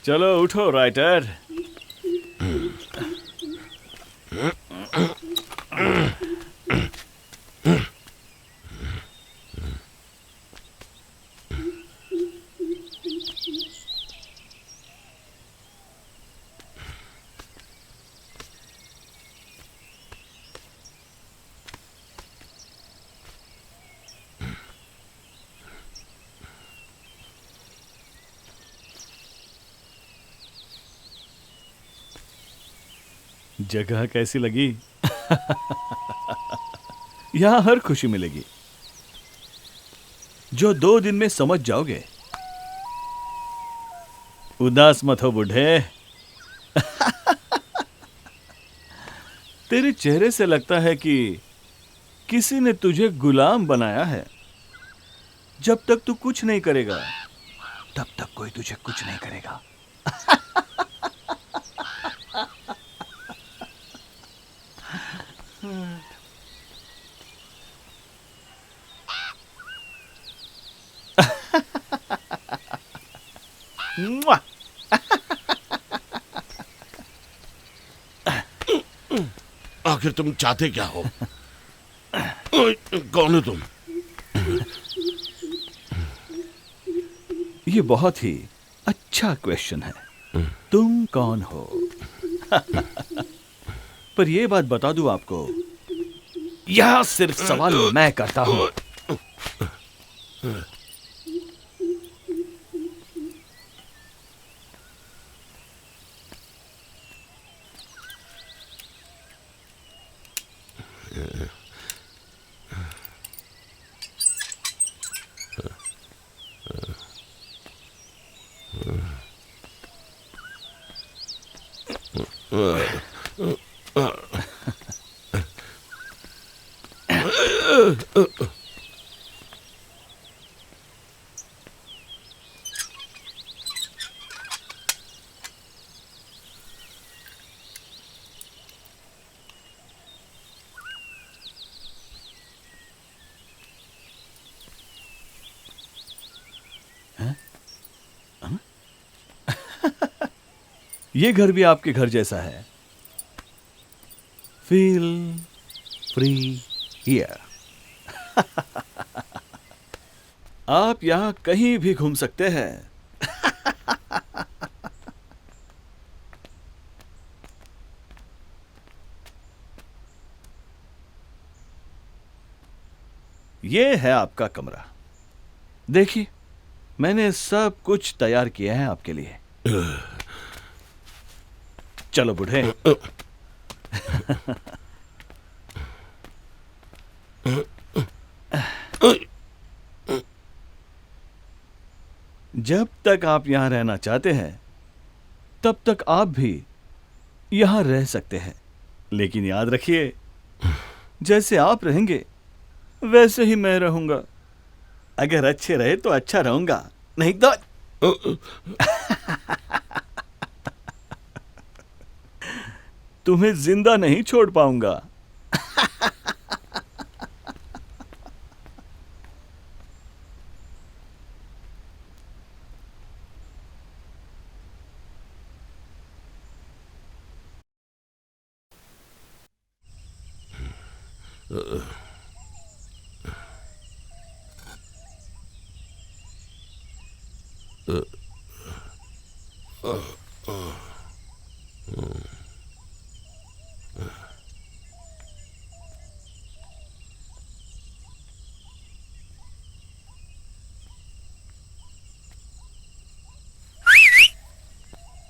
चलो उठो राइटर। जगह कैसी लगी? यहां हर खुशी मिलेगी जो 2 दिन में समझ जाओगे। उदास मत हो बूढ़े। तेरे चेहरे से लगता है कि किसी ने तुझे गुलाम बनाया है। जब तक तू कुछ नहीं करेगा तब तक कोई तुझे कुछ नहीं करेगा। मुआ! आखिर तुम चाहते क्या हो? कौन हो तुम? ये बहुत ही अच्छा क्वेश्चन है। तुम कौन हो? पर ये बात बता दूं आपको, यह सिर्फ सवाल मैं करता हूं। ये घर भी आपके घर जैसा है। Feel free here. आप यहां कहीं भी घूम सकते हैं। ये है आपका कमरा। देखिए, मैंने सब कुछ तैयार किया है आपके लिए। चलो बूढ़े। जब तक आप यहां रहना चाहते हैं तब तक आप भी यहां रह सकते हैं। लेकिन याद रखिए, जैसे आप रहेंगे वैसे ही मैं रहूंगा। अगर अच्छे रहे तो अच्छा रहूंगा, नहीं तो तुम्हें जिंदा नहीं छोड़ पाऊंगा।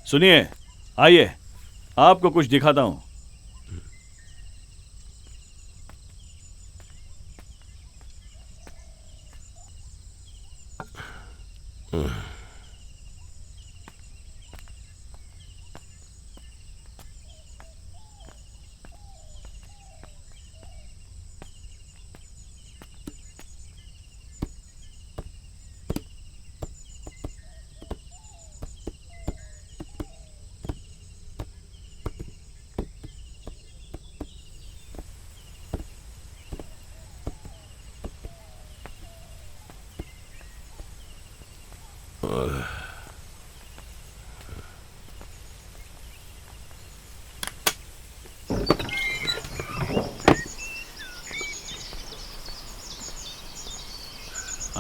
सुनिए, आइए आपको कुछ दिखाता हूं।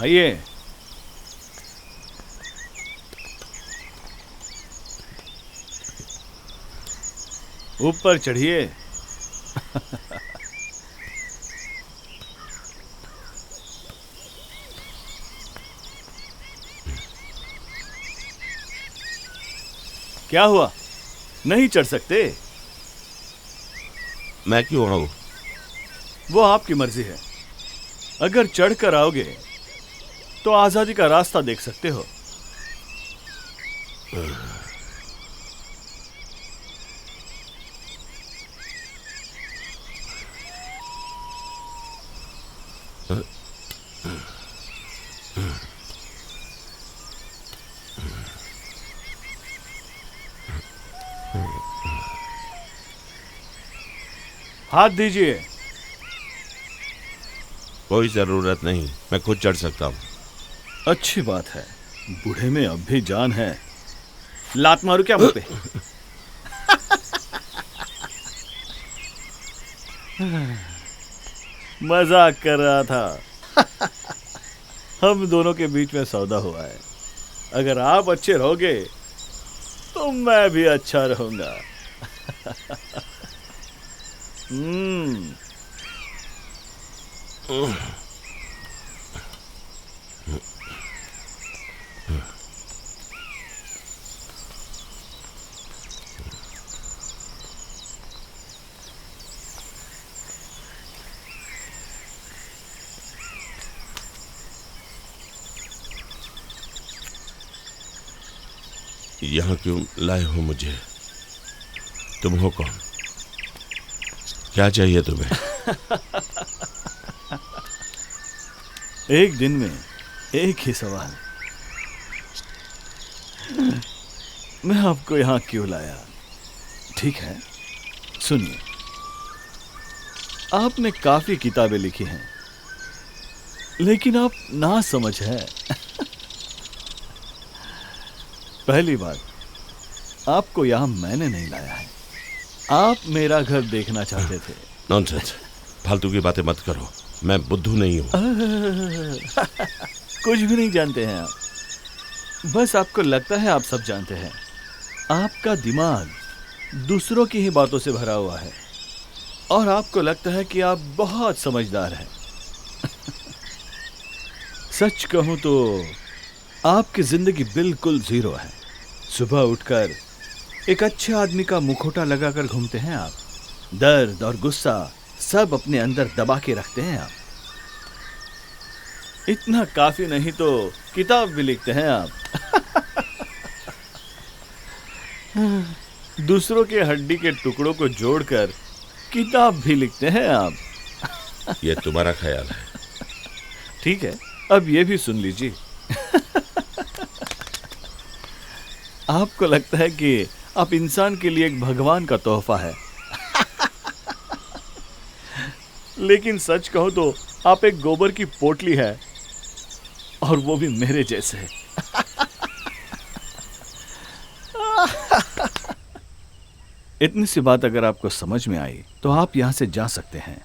आइए। ऊपर चढ़िए। क्या हुआ, नहीं चढ़ सकते? मैं क्यों आऊं? वो आपकी मर्जी है। अगर चढ़कर आओगे तो आजादी का रास्ता देख सकते हो। हाथ दीजिए। कोई जरूरत नहीं, मैं खुद चढ़ सकता हूं। अच्छी बात है, बूढ़े में अब भी जान है। लात मारू क्या मुंह पे? मजाक कर रहा था। हम दोनों के बीच में सौदा हुआ है। अगर आप अच्छे रहोगे तो मैं भी अच्छा रहूंगा। यहाँ क्यों लाए हो मुझे? तुम हो कौन? क्या चाहिए तुम्हें? एक दिन में एक ही सवाल। मैं आपको यहाँ क्यों लाया? ठीक है, सुनिए। आपने काफी किताबें लिखी हैं, लेकिन आप ना समझ है। पहली बात, आपको यहां मैंने नहीं लाया है। आप मेरा घर देखना चाहते थे। नॉनसेंस, फालतू की बातें मत करो। मैं बुद्धू नहीं हूं। कुछ भी नहीं जानते हैं आप। बस आपको लगता है आप सब जानते हैं। आपका दिमाग दूसरों की ही बातों से भरा हुआ है और आपको लगता है कि आप बहुत समझदार हैं। सच कहूं तो आपकी जिंदगी बिल्कुल जीरो है। सुबह उठकर एक अच्छे आदमी का मुखौटा लगाकर घूमते हैं आप। दर्द और गुस्सा सब अपने अंदर दबा के रखते हैं आप। इतना काफी नहीं तो किताब भी लिखते हैं आप। दूसरों के हड्डी के टुकड़ों को जोड़कर किताब भी लिखते हैं आप। ये तुम्हारा ख्याल है। ठीक है, अब ये भी सुन लीजिए। आपको लगता है कि आप इंसान के लिए एक भगवान का तोहफा है। लेकिन सच कहो तो आप एक गोबर की पोटली है, और वो भी मेरे जैसे। इतनी सी बात अगर आपको समझ में आई तो आप यहां से जा सकते हैं।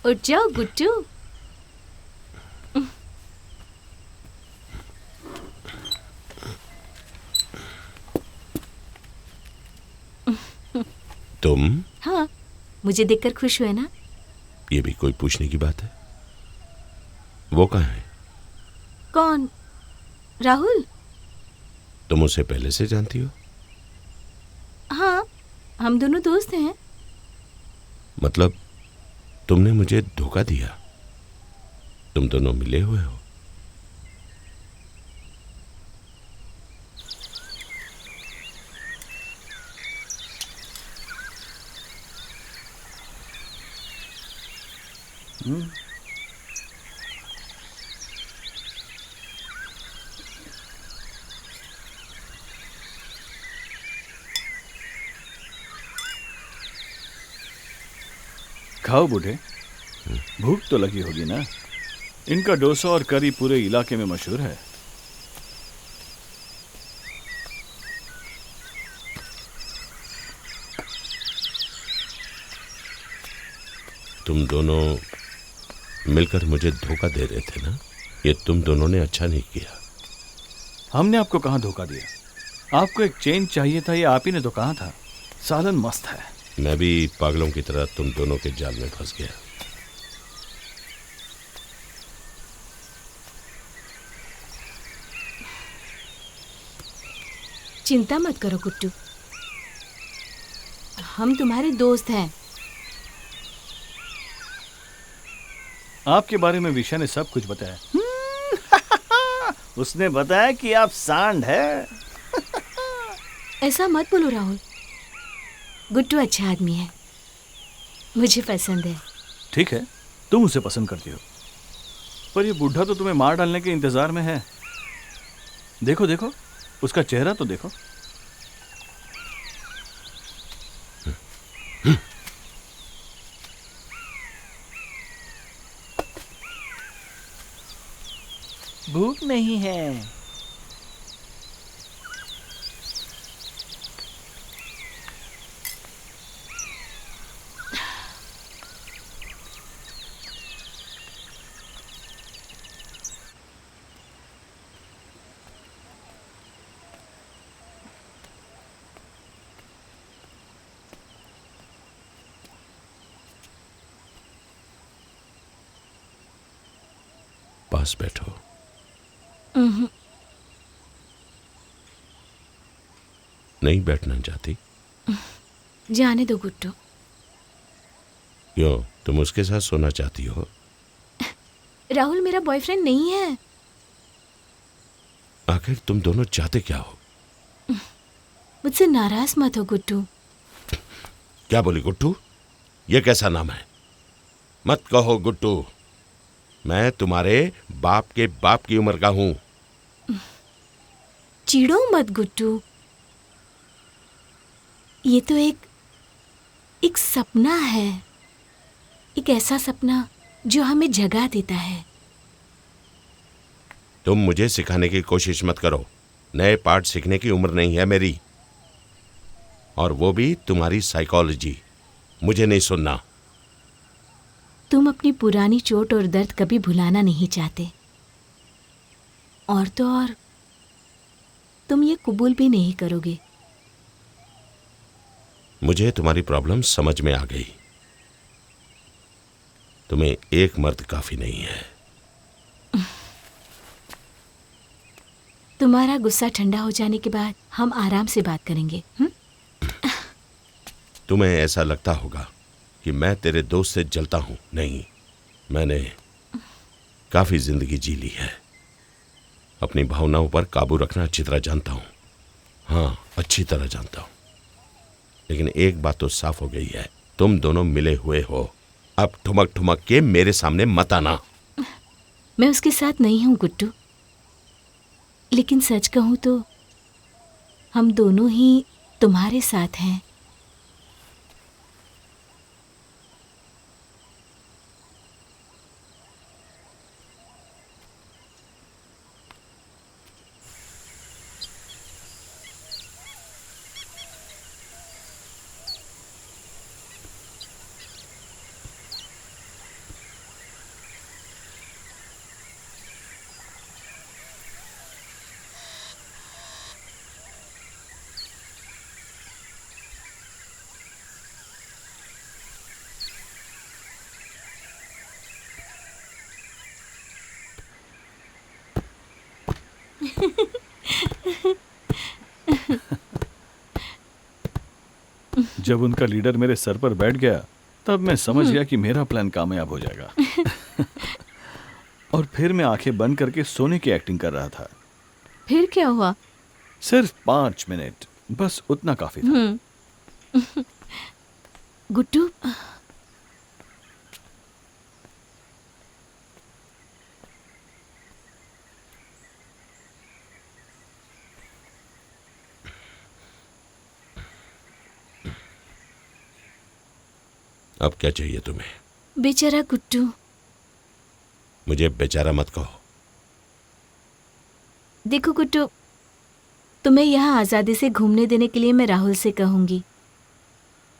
उठ जाओ गुट्टू। तुम? हाँ, मुझे देखकर खुश हुए ना? ये भी कोई पूछने की बात है? वो कहाँ है? कौन? राहुल? तुम उसे पहले से जानती हो? हाँ, हम दोनों दोस्त हैं। मतलब तुमने मुझे धोखा दिया? तुम दोनों मिले हुए हो? खाओ बूढ़े, भूख तो लगी होगी ना। इनका डोसा और करी पूरे इलाके में मशहूर है। तुम दोनों मिलकर मुझे धोखा दे रहे थे ना? ये तुम दोनों ने अच्छा नहीं किया। हमने आपको कहाँ धोखा दिया? आपको एक चेन चाहिए था, ये आप ही ने तो कहा था। सालन मस्त है। मैं भी पागलों की तरह तुम दोनों के जाल में फंस गया। चिंता मत करो गुट्टू, हम तुम्हारे दोस्त हैं। आपके बारे में विशा ने सब कुछ बताया। उसने बताया कि आप सांड है। ऐसा मत बोलो राहुल, गुट्टू अच्छा आदमी है, मुझे पसंद है। ठीक है, तुम उसे पसंद करती हो, पर ये बूढ़ा तो तुम्हें मार डालने के इंतजार में है। देखो देखो, उसका चेहरा तो देखो। भूख नहीं है। पास बैठो। नहीं बैठना चाहती? जाने दो गुट्टू। क्यों, तुम उसके साथ सोना चाहती हो? राहुल मेरा बॉयफ्रेंड नहीं है। आखिर तुम दोनों चाहते क्या हो? मुझसे नाराज मत हो गुट्टू। क्या बोली गुट्टू? ये कैसा नाम है? मत कहो गुड्डू, मैं तुम्हारे बाप के बाप की उम्र का हूं। चिढ़ो मत गुड्डू, ये तो एक सपना है, एक ऐसा सपना जो हमें जगा देता है। तुम मुझे सिखाने की कोशिश मत करो, नए पाठ सीखने की उम्र नहीं है मेरी, और वो भी तुम्हारी साइकोलॉजी। मुझे नहीं सुनना। तुम अपनी पुरानी चोट और दर्द कभी भुलाना नहीं चाहते, और तो और तुम ये कबूल भी नहीं करोगे। मुझे तुम्हारी प्रॉब्लम समझ में आ गई। तुम्हें एक मर्द काफी नहीं है। तुम्हारा गुस्सा ठंडा हो जाने के बाद हम आराम से बात करेंगे। तुम्हें ऐसा लगता होगा कि मैं तेरे दोस्त से जलता हूं। नहीं, मैंने काफी जिंदगी जी ली है। अपनी भावनाओं पर काबू रखना अच्छी तरह जानता हूं। हाँ, अच्छी तरह जानता हूं। लेकिन एक बात तो साफ हो गई है, तुम दोनों मिले हुए हो। अब ठुमक ठुमक के मेरे सामने मत आना। मैं उसके साथ नहीं हूं गुड्डू, लेकिन सच कहूं तो हम दोनों ही तुम्हारे साथ हैं। जब उनका लीडर मेरे सर पर बैठ गया, तब मैं समझ गया कि मेरा प्लान कामयाब हो जाएगा। और फिर मैं आंखें बंद करके सोने की एक्टिंग कर रहा था। फिर क्या हुआ? सिर्फ 5 मिनट, बस उतना काफी था। गुड्डू, अब क्या चाहिए तुम्हें? बेचारा गुड्डू। मुझे बेचारा मत कहो। देखो गुड्डू, तुम्हें यहाँ आज़ादी से घूमने देने के लिए मैं राहुल से कहूँगी,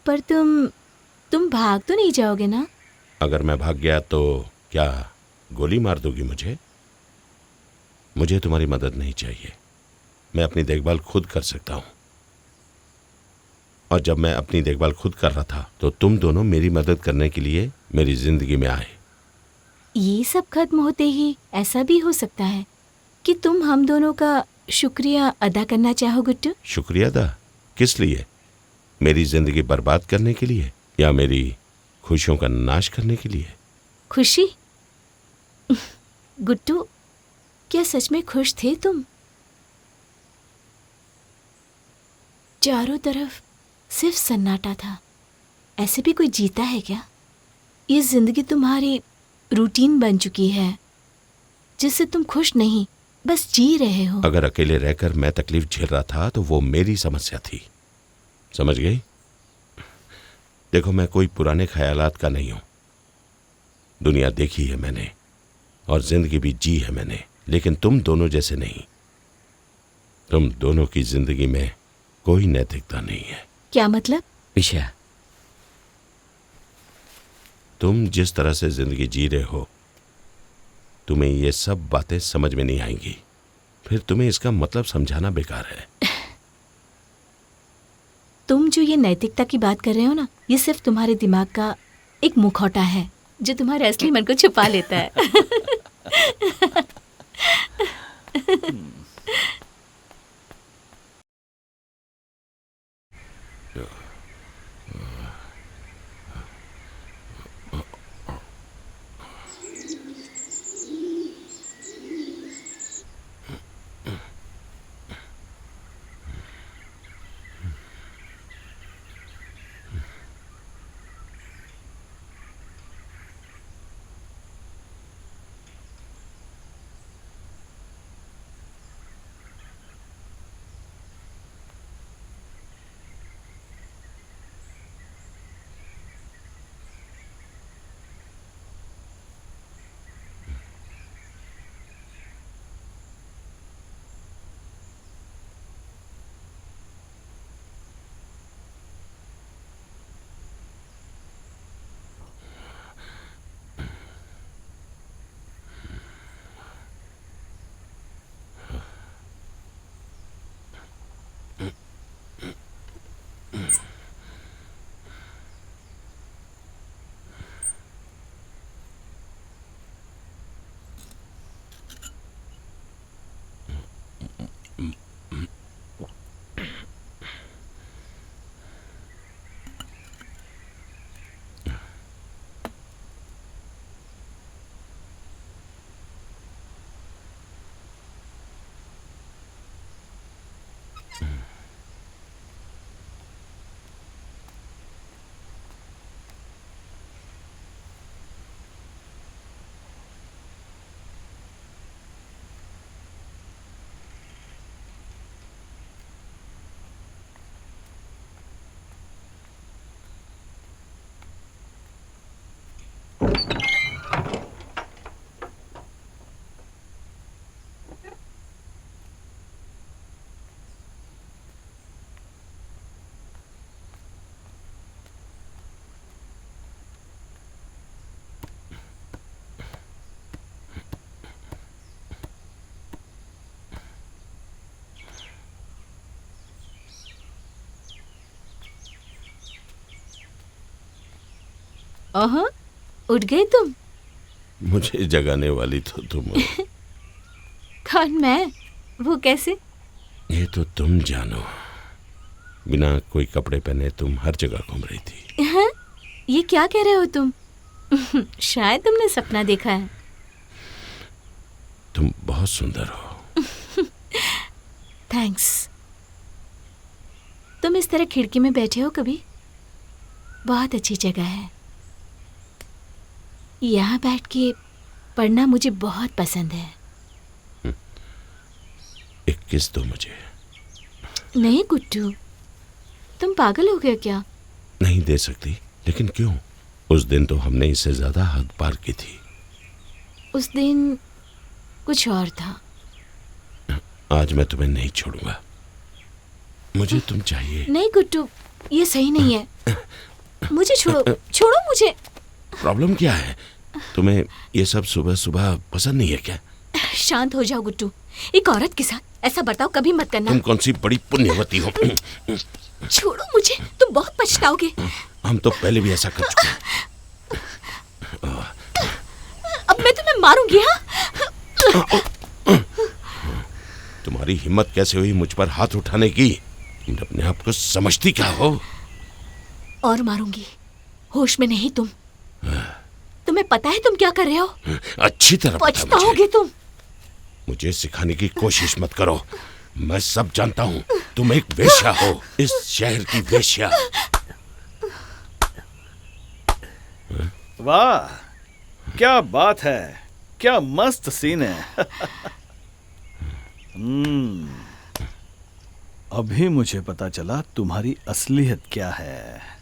पर तुम भाग तो नहीं जाओगे ना? अगर मैं भाग गया तो क्या गोली मार दोगी मुझे? मुझे तुम्हारी मदद नहीं चाहिए। मैं अपनी देखभाल खुद कर सकता हूँ। और जब मैं अपनी देखभाल खुद कर रहा था तो तुम दोनों मेरी मदद करने के लिए मेरी जिंदगी में आए। ये सब खत्म होते ही ऐसा भी हो सकता है कि तुम हम दोनों का शुक्रिया अदा करना चाहो गुड्डू। शुक्रिया अदा? किस लिए? मेरी जिंदगी बर्बाद करने के लिए या मेरी खुशियों का नाश करने के लिए? खुशी? गुड्डू, क्या सच में खुश थे तुम? चारों तरफ सिर्फ सन्नाटा था। ऐसे भी कोई जीता है क्या? ये जिंदगी तुम्हारी रूटीन बन चुकी है, जिससे तुम खुश नहीं, बस जी रहे हो। अगर अकेले रहकर मैं तकलीफ झेल रहा था तो वो मेरी समस्या थी। समझ गई? देखो, मैं कोई पुराने ख्यालात का नहीं हूं। दुनिया देखी है मैंने और जिंदगी भी जी है मैंने, लेकिन तुम दोनों जैसे नहीं। तुम दोनों की जिंदगी में कोई नैतिकता नहीं है। क्या मतलब? विषया, तुम जिस तरह से जिंदगी जी रहे हो, तुम्हें ये सब बातें समझ में नहीं आएंगी। फिर तुम्हें इसका मतलब समझाना बेकार है। तुम जो ये नैतिकता की बात कर रहे हो ना, ये सिर्फ तुम्हारे दिमाग का एक मुखौटा है जो तुम्हारे असली मन को छुपा लेता है। ओहो, उठ गए तुम? मुझे जगाने वाली तो तुम हो। कौन, मैं? वो कैसे? ये तो तुम जानो। बिना कोई कपड़े पहने तुम हर जगह घूम रही थी। हाँ? ये क्या कह रहे हो तुम? शायद तुमने सपना देखा है। तुम बहुत सुंदर हो। थैंक्स। तुम इस तरह खिड़की में बैठे हो कभी? बहुत अच्छी जगह है। यहाँ बैठ के पढ़ना मुझे बहुत पसंद है। एक किस दो मुझे। नहीं गुड्डू, तुम पागल हो गए क्या? नहीं दे सकती, लेकिन क्यों? उस दिन तो हमने इससे ज्यादा हद पार की थी। उस दिन कुछ और था। आज मैं तुम्हें नहीं छोड़ूंगा। मुझे तुम चाहिए। नहीं गुड्डू, ये सही नहीं है। मुझे छोड़ो, छोड़ो मुझे। प्रॉब्लम क्या है? तुम्हें ये सब सुबह सुबह पसंद नहीं है क्या? शांत हो जाओ गुड्डू। एक औरत के साथ ऐसा बर्ताव कभी मत करना। तुम कौन सी बड़ी पुण्यवती हो? छोड़ो मुझे, तुम बहुत पछताओगे। हम तो पहले भी ऐसा कर चुके हैं। अब मैं तुम्हें मारूंगी। हाँ, तुम्हारी हिम्मत कैसे हुई मुझ पर हाथ उठाने की? तुम अपने आप को समझती क्या हो? और मारूंगी। होश में नहीं तुम। तुम्हें पता है तुम क्या कर रहे हो? अच्छी तरह पता है मुझे। पछताओगे तुम। मुझे सिखाने की कोशिश मत करो। मैं सब जानता हूँ। तुम एक वेश्या हो, इस शहर की वेश्या। वाह, क्या बात है, क्या मस्त सीन है। अभी मुझे पता चला तुम्हारी असलियत क्या है।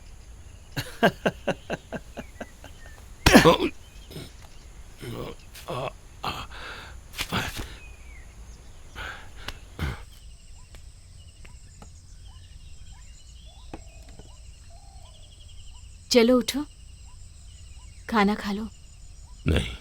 चलो उठो, खाना खा लो। नहीं,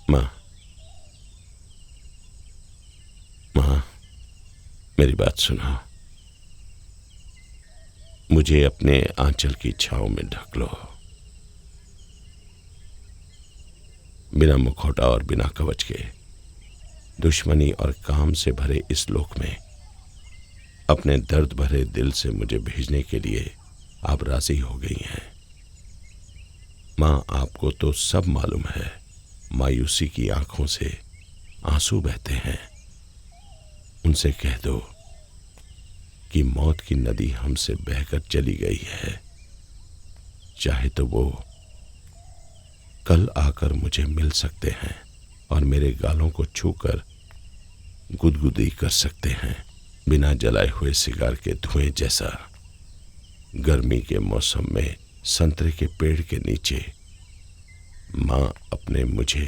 माँ, माँ, मेरी बात सुनो। मुझे अपने आंचल की छांव में ढक लो। बिना मुखौटा और बिना कवच के दुश्मनी और काम से भरे इस लोक में अपने दर्द भरे दिल से मुझे भेजने के लिए आप राजी हो गई हैं। माँ, आपको तो सब मालूम है। मायूसी की आंखों से आंसू बहते हैं। उनसे कह दो कि मौत की नदी हमसे बहकर चली गई है। चाहे तो वो कल आकर मुझे मिल सकते हैं और मेरे गालों को छूकर गुदगुदी कर सकते हैं, बिना जलाए हुए सिगार के धुएं जैसा। गर्मी के मौसम में संतरे के पेड़ के नीचे माँ अपने मुझे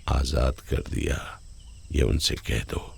आजाद कर दिया, ये उनसे कह दो।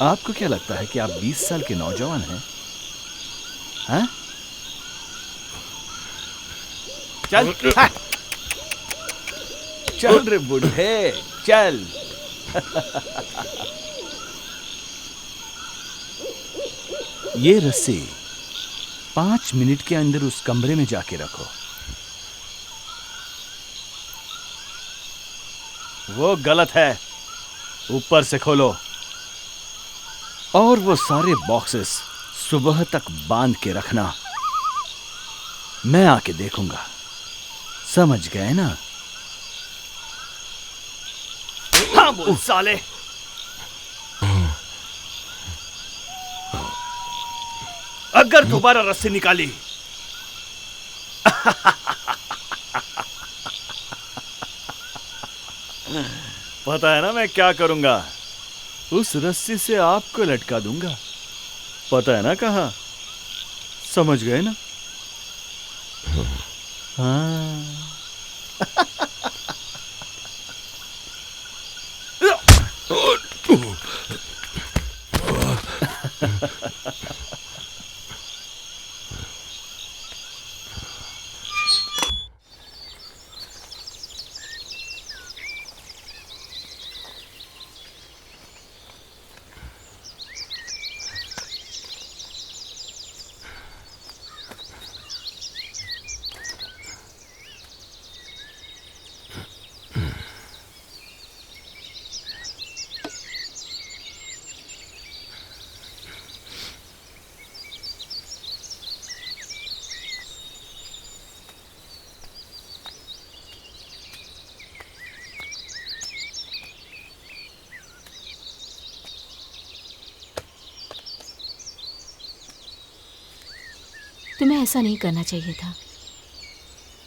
आपको क्या लगता है कि आप 20 साल के नौजवान हैं? हाँ? चल चल रे बुढ़े चल। ये रस्सी 5 मिनट के अंदर उस कमरे में जाके रखो। वो गलत है, ऊपर से खोलो। और वो सारे बॉक्सेस सुबह तक बांध के रखना, मैं आके देखूंगा। समझ गए ना? हाँ बोल साले। अगर दोबारा रस्सी निकाली पता है ना मैं क्या करूंगा? उस रस्सी से आपको लटका दूंगा। पता है ना कहाँ? समझ गए ना? हाँ। तुम्हें ऐसा नहीं करना चाहिए था।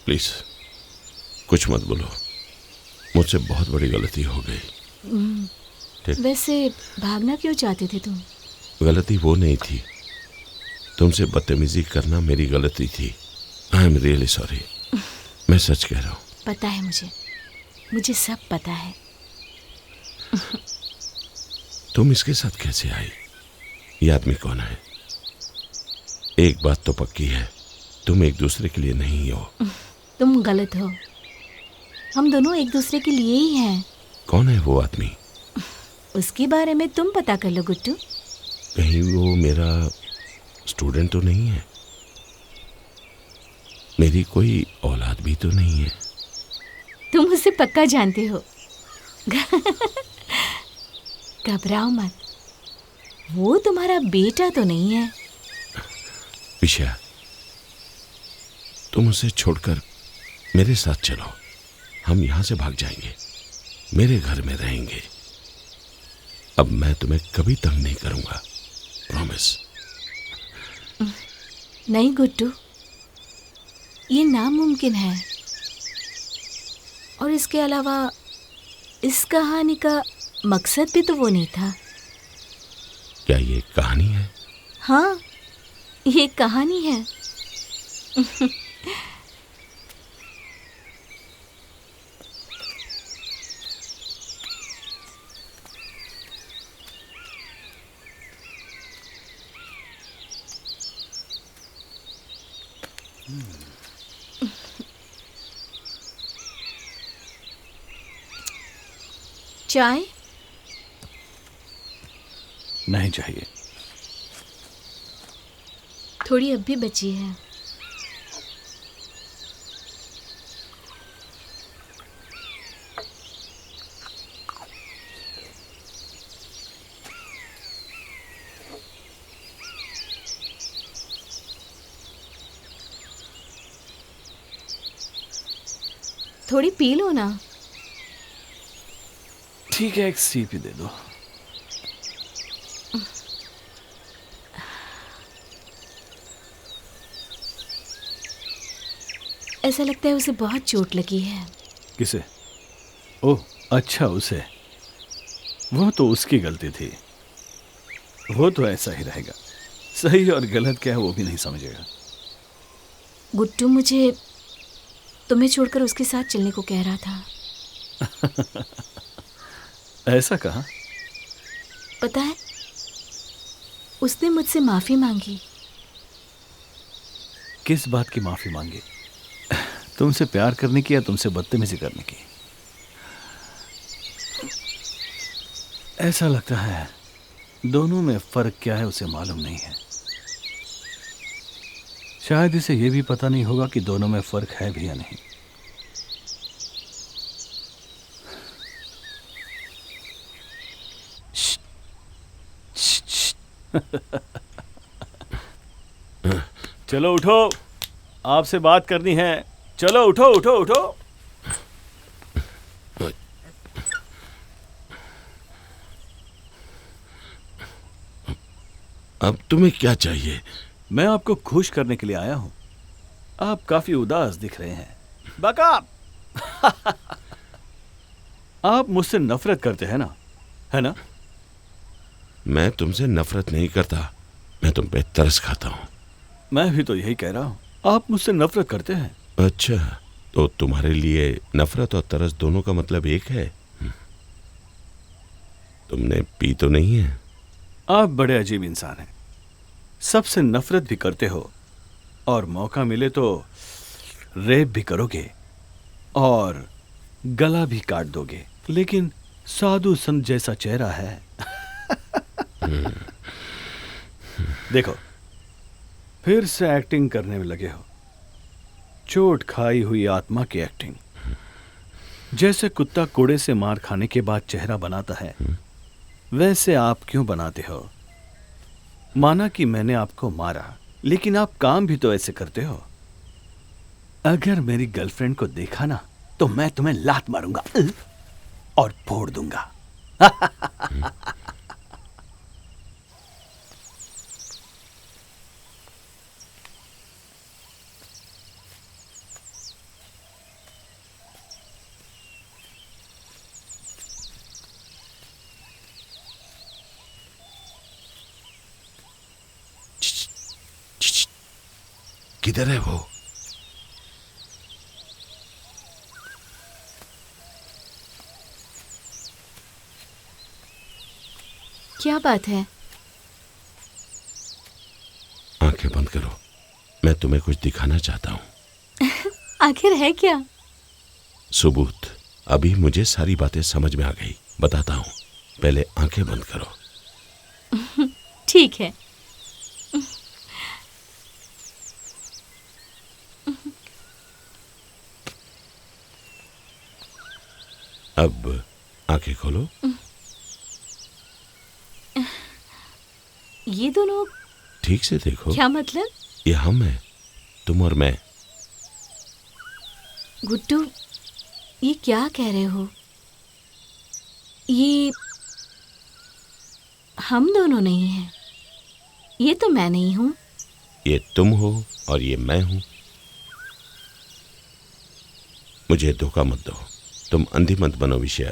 प्लीज कुछ मत बोलो, मुझसे बहुत बड़ी गलती हो गई। ठीक। वैसे भागना क्यों चाहते थे तुम? गलती वो नहीं थी, तुमसे बदतमीजी करना मेरी गलती थी। I am really sorry. मैं सच कह रहा हूँ। पता है मुझे सब पता है। तुम इसके साथ कैसे आई? ये आदमी कौन है? एक बात तो पक्की है, तुम एक दूसरे के लिए नहीं हो। तुम गलत हो, हम दोनों एक दूसरे के लिए ही हैं। कौन है वो आदमी? उसके बारे में तुम पता कर लो गुड्डू। कहीं वो मेरा स्टूडेंट तो नहीं है? मेरी कोई औलाद भी तो नहीं है? तुम उसे पक्का जानते हो। घबराओ मत, वो तुम्हारा बेटा तो नहीं है। विषया, तुम उसे छोड़कर मेरे साथ चलो, हम यहां से भाग जाएंगे, मेरे घर में रहेंगे। अब मैं तुम्हें कभी तंग नहीं करूंगा, प्रॉमिस। नहीं गुड्डू, ये नामुमकिन है। और इसके अलावा इस कहानी का मकसद भी तो वो नहीं था। क्या ये कहानी है? हाँ, ये कहानी है। चाय? नहीं चाहिए। थोड़ी अब भी बची है। थोड़ी पी लो ना। ठीक है, एक सीप ही दे दो। ऐसा लगता है उसे बहुत चोट लगी है। किसे? ओह अच्छा, उसे। वो तो उसकी गलती थी, वो तो ऐसा ही रहेगा। सही और गलत क्या है वो भी नहीं समझेगा। गुड्डू मुझे तुम्हें छोड़कर उसके साथ चलने को कह रहा था। ऐसा कहा? पता है, उसने मुझसे माफी मांगी। किस बात की माफी मांगी? तुमसे प्यार करने की या तुमसे बदतमीजी करने की? ऐसा लगता है दोनों में फर्क क्या है उसे मालूम नहीं है। शायद इसे यह भी पता नहीं होगा कि दोनों में फर्क है भी या नहीं। चलो उठो, आपसे बात करनी है। चलो उठो उठो उठो। अब तुम्हें क्या चाहिए? मैं आपको खुश करने के लिए आया हूं। आप काफी उदास दिख रहे हैं। बका आप मुझसे नफरत करते हैं ना, है ना? मैं तुमसे नफरत नहीं करता, मैं तुम पे तरस खाता हूं। मैं भी तो यही कह रहा हूँ, आप मुझसे नफरत करते हैं। अच्छा, तो तुम्हारे लिए नफरत और तरस दोनों का मतलब एक है? तुमने पी तो नहीं है? आप बड़े अजीब इंसान हैं, सबसे नफरत भी करते हो और मौका मिले तो रेप भी करोगे और गला भी काट दोगे, लेकिन साधु संत जैसा चेहरा है। देखो, फिर से एक्टिंग करने में लगे हो, चोट खाई हुई आत्मा की एक्टिंग। जैसे कुत्ता कोड़े से मार खाने के बाद चेहरा बनाता है, वैसे आप क्यों बनाते हो? माना कि मैंने आपको मारा, लेकिन आप काम भी तो ऐसे करते हो। अगर मेरी गर्लफ्रेंड को देखा ना, तो मैं तुम्हें लात मारूंगा और फोड़ दूंगा। किधर है वो? क्या बात है? आंखें बंद करो, मैं तुम्हें कुछ दिखाना चाहता हूं। आखिर है क्या? सबूत। अभी मुझे सारी बातें समझ में आ गई, बताता हूं। पहले आंखें बंद करो। ठीक है। अब आंखें खोलो। ये दोनों ठीक से देखो। क्या मतलब? ये हम हैं, तुम और मैं। गुड्डू, ये क्या कह रहे हो? ये हम दोनों नहीं हैं। ये तो मैं नहीं हूं। ये तुम हो और ये मैं हूं। मुझे धोखा मत दो, तुम अंधी मत बनो विषया।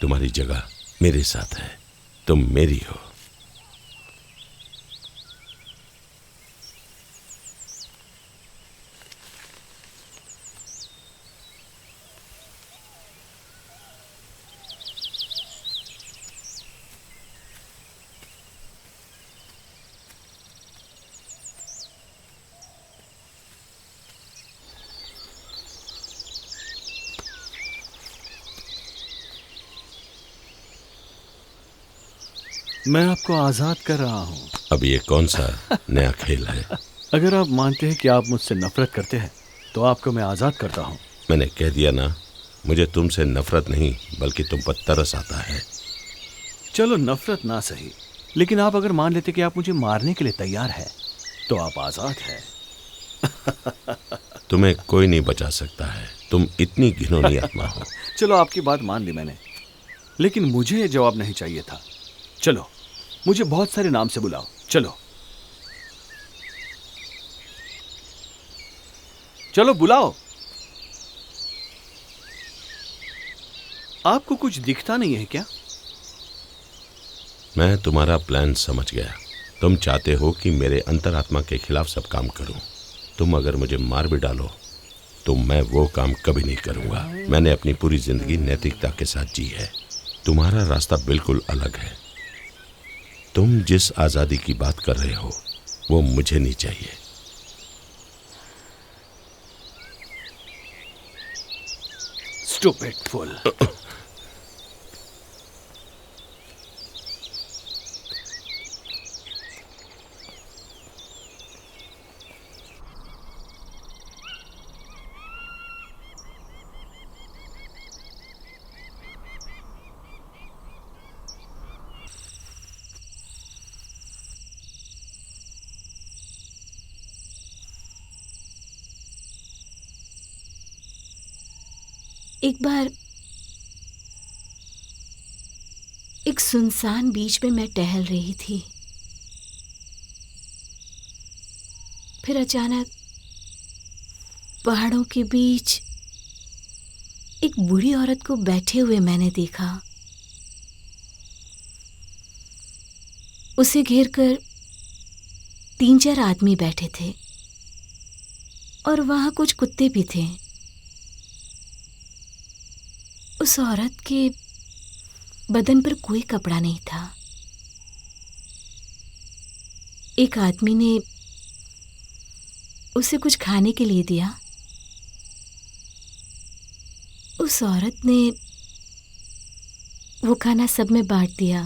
तुम्हारी जगह मेरे साथ है, तुम मेरी हो। मैं आपको आजाद कर रहा हूं। अब ये कौन सा नया खेल है? अगर आप मानते हैं कि आप मुझसे नफरत करते हैं, तो आपको मैं आजाद करता हूं। मैंने कह दिया ना, मुझे तुमसे नफरत नहीं बल्कि तुम पर तरस आता है। चलो नफरत ना सही, लेकिन आप अगर मान लेते कि आप मुझे मारने के लिए तैयार है, तो आप आजाद हैं। तुम्हें कोई नहीं बचा सकता है, तुम इतनी घिनौनी आत्मा हो। चलो आपकी बात मान ली मैंने, लेकिन मुझे ये जवाब नहीं चाहिए था। चलो, मुझे बहुत सारे नाम से बुलाओ। चलो चलो बुलाओ। आपको कुछ दिखता नहीं है क्या? मैं तुम्हारा प्लान समझ गया। तुम चाहते हो कि मेरे अंतरात्मा के खिलाफ सब काम करूं। तुम अगर मुझे मार भी डालो तो मैं वो काम कभी नहीं करूंगा। मैंने अपनी पूरी जिंदगी नैतिकता के साथ जी है। तुम्हारा रास्ता बिल्कुल अलग है। तुम जिस आजादी की बात कर रहे हो वो मुझे नहीं चाहिए। स्टूपिड फूल। एक बार एक सुनसान बीच में मैं टहल रही थी। फिर अचानक पहाड़ों के बीच एक बूढ़ी औरत को बैठे हुए मैंने देखा। उसे घेरकर 3-4 आदमी बैठे थे और वहां कुछ कुत्ते भी थे। उस औरत के बदन पर कोई कपड़ा नहीं था। एक आदमी ने उसे कुछ खाने के लिए दिया। उस औरत ने वो खाना सब में बांट दिया।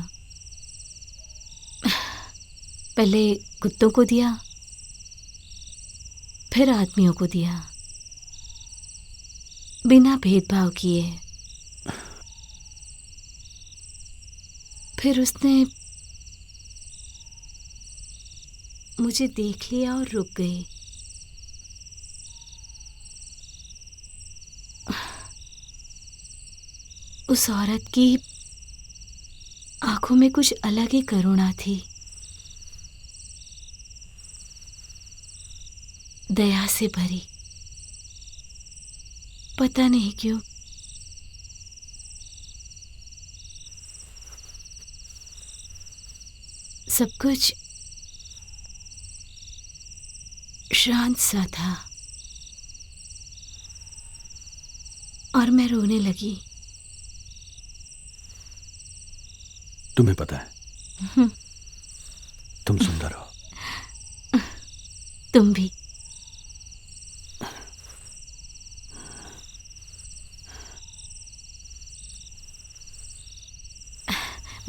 पहले कुत्तों को दिया, फिर आदमियों को दिया, बिना भेदभाव किए। फिर उसने मुझे देख लिया और रुक गई। उस औरत की आंखों में कुछ अलग ही करुणा थी, दया से भरी। पता नहीं क्यों सब कुछ शांत सा था और मैं रोने लगी। तुम्हें पता है, तुम सुंदर हो। तुम भी।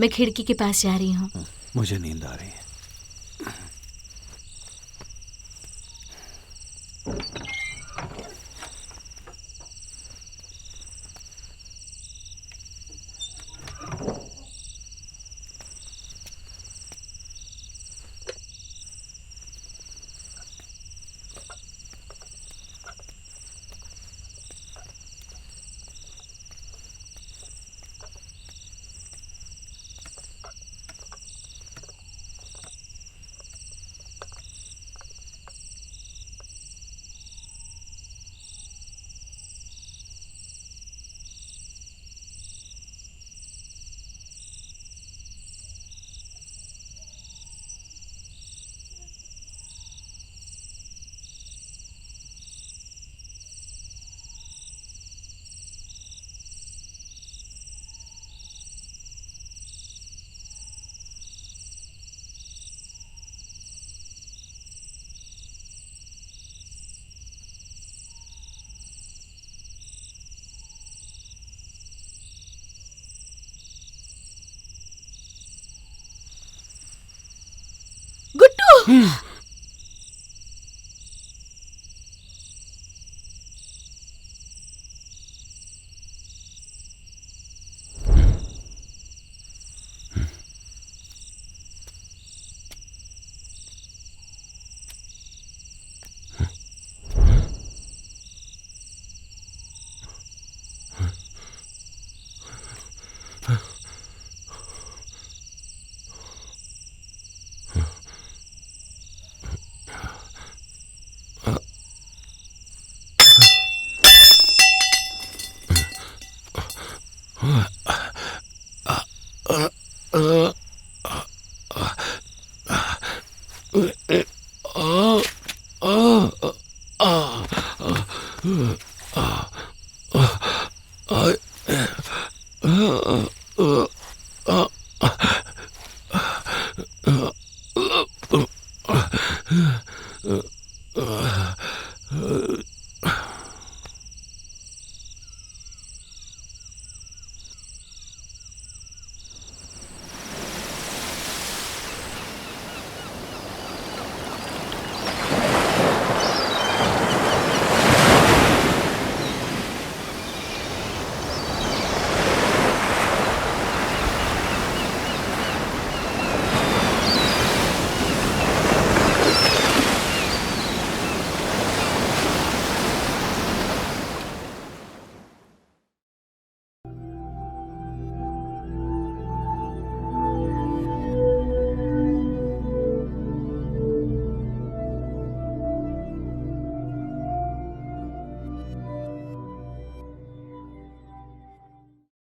मैं खिड़की के पास जा रही हूँ। मुझे नींद आ रही है। गुड्डू!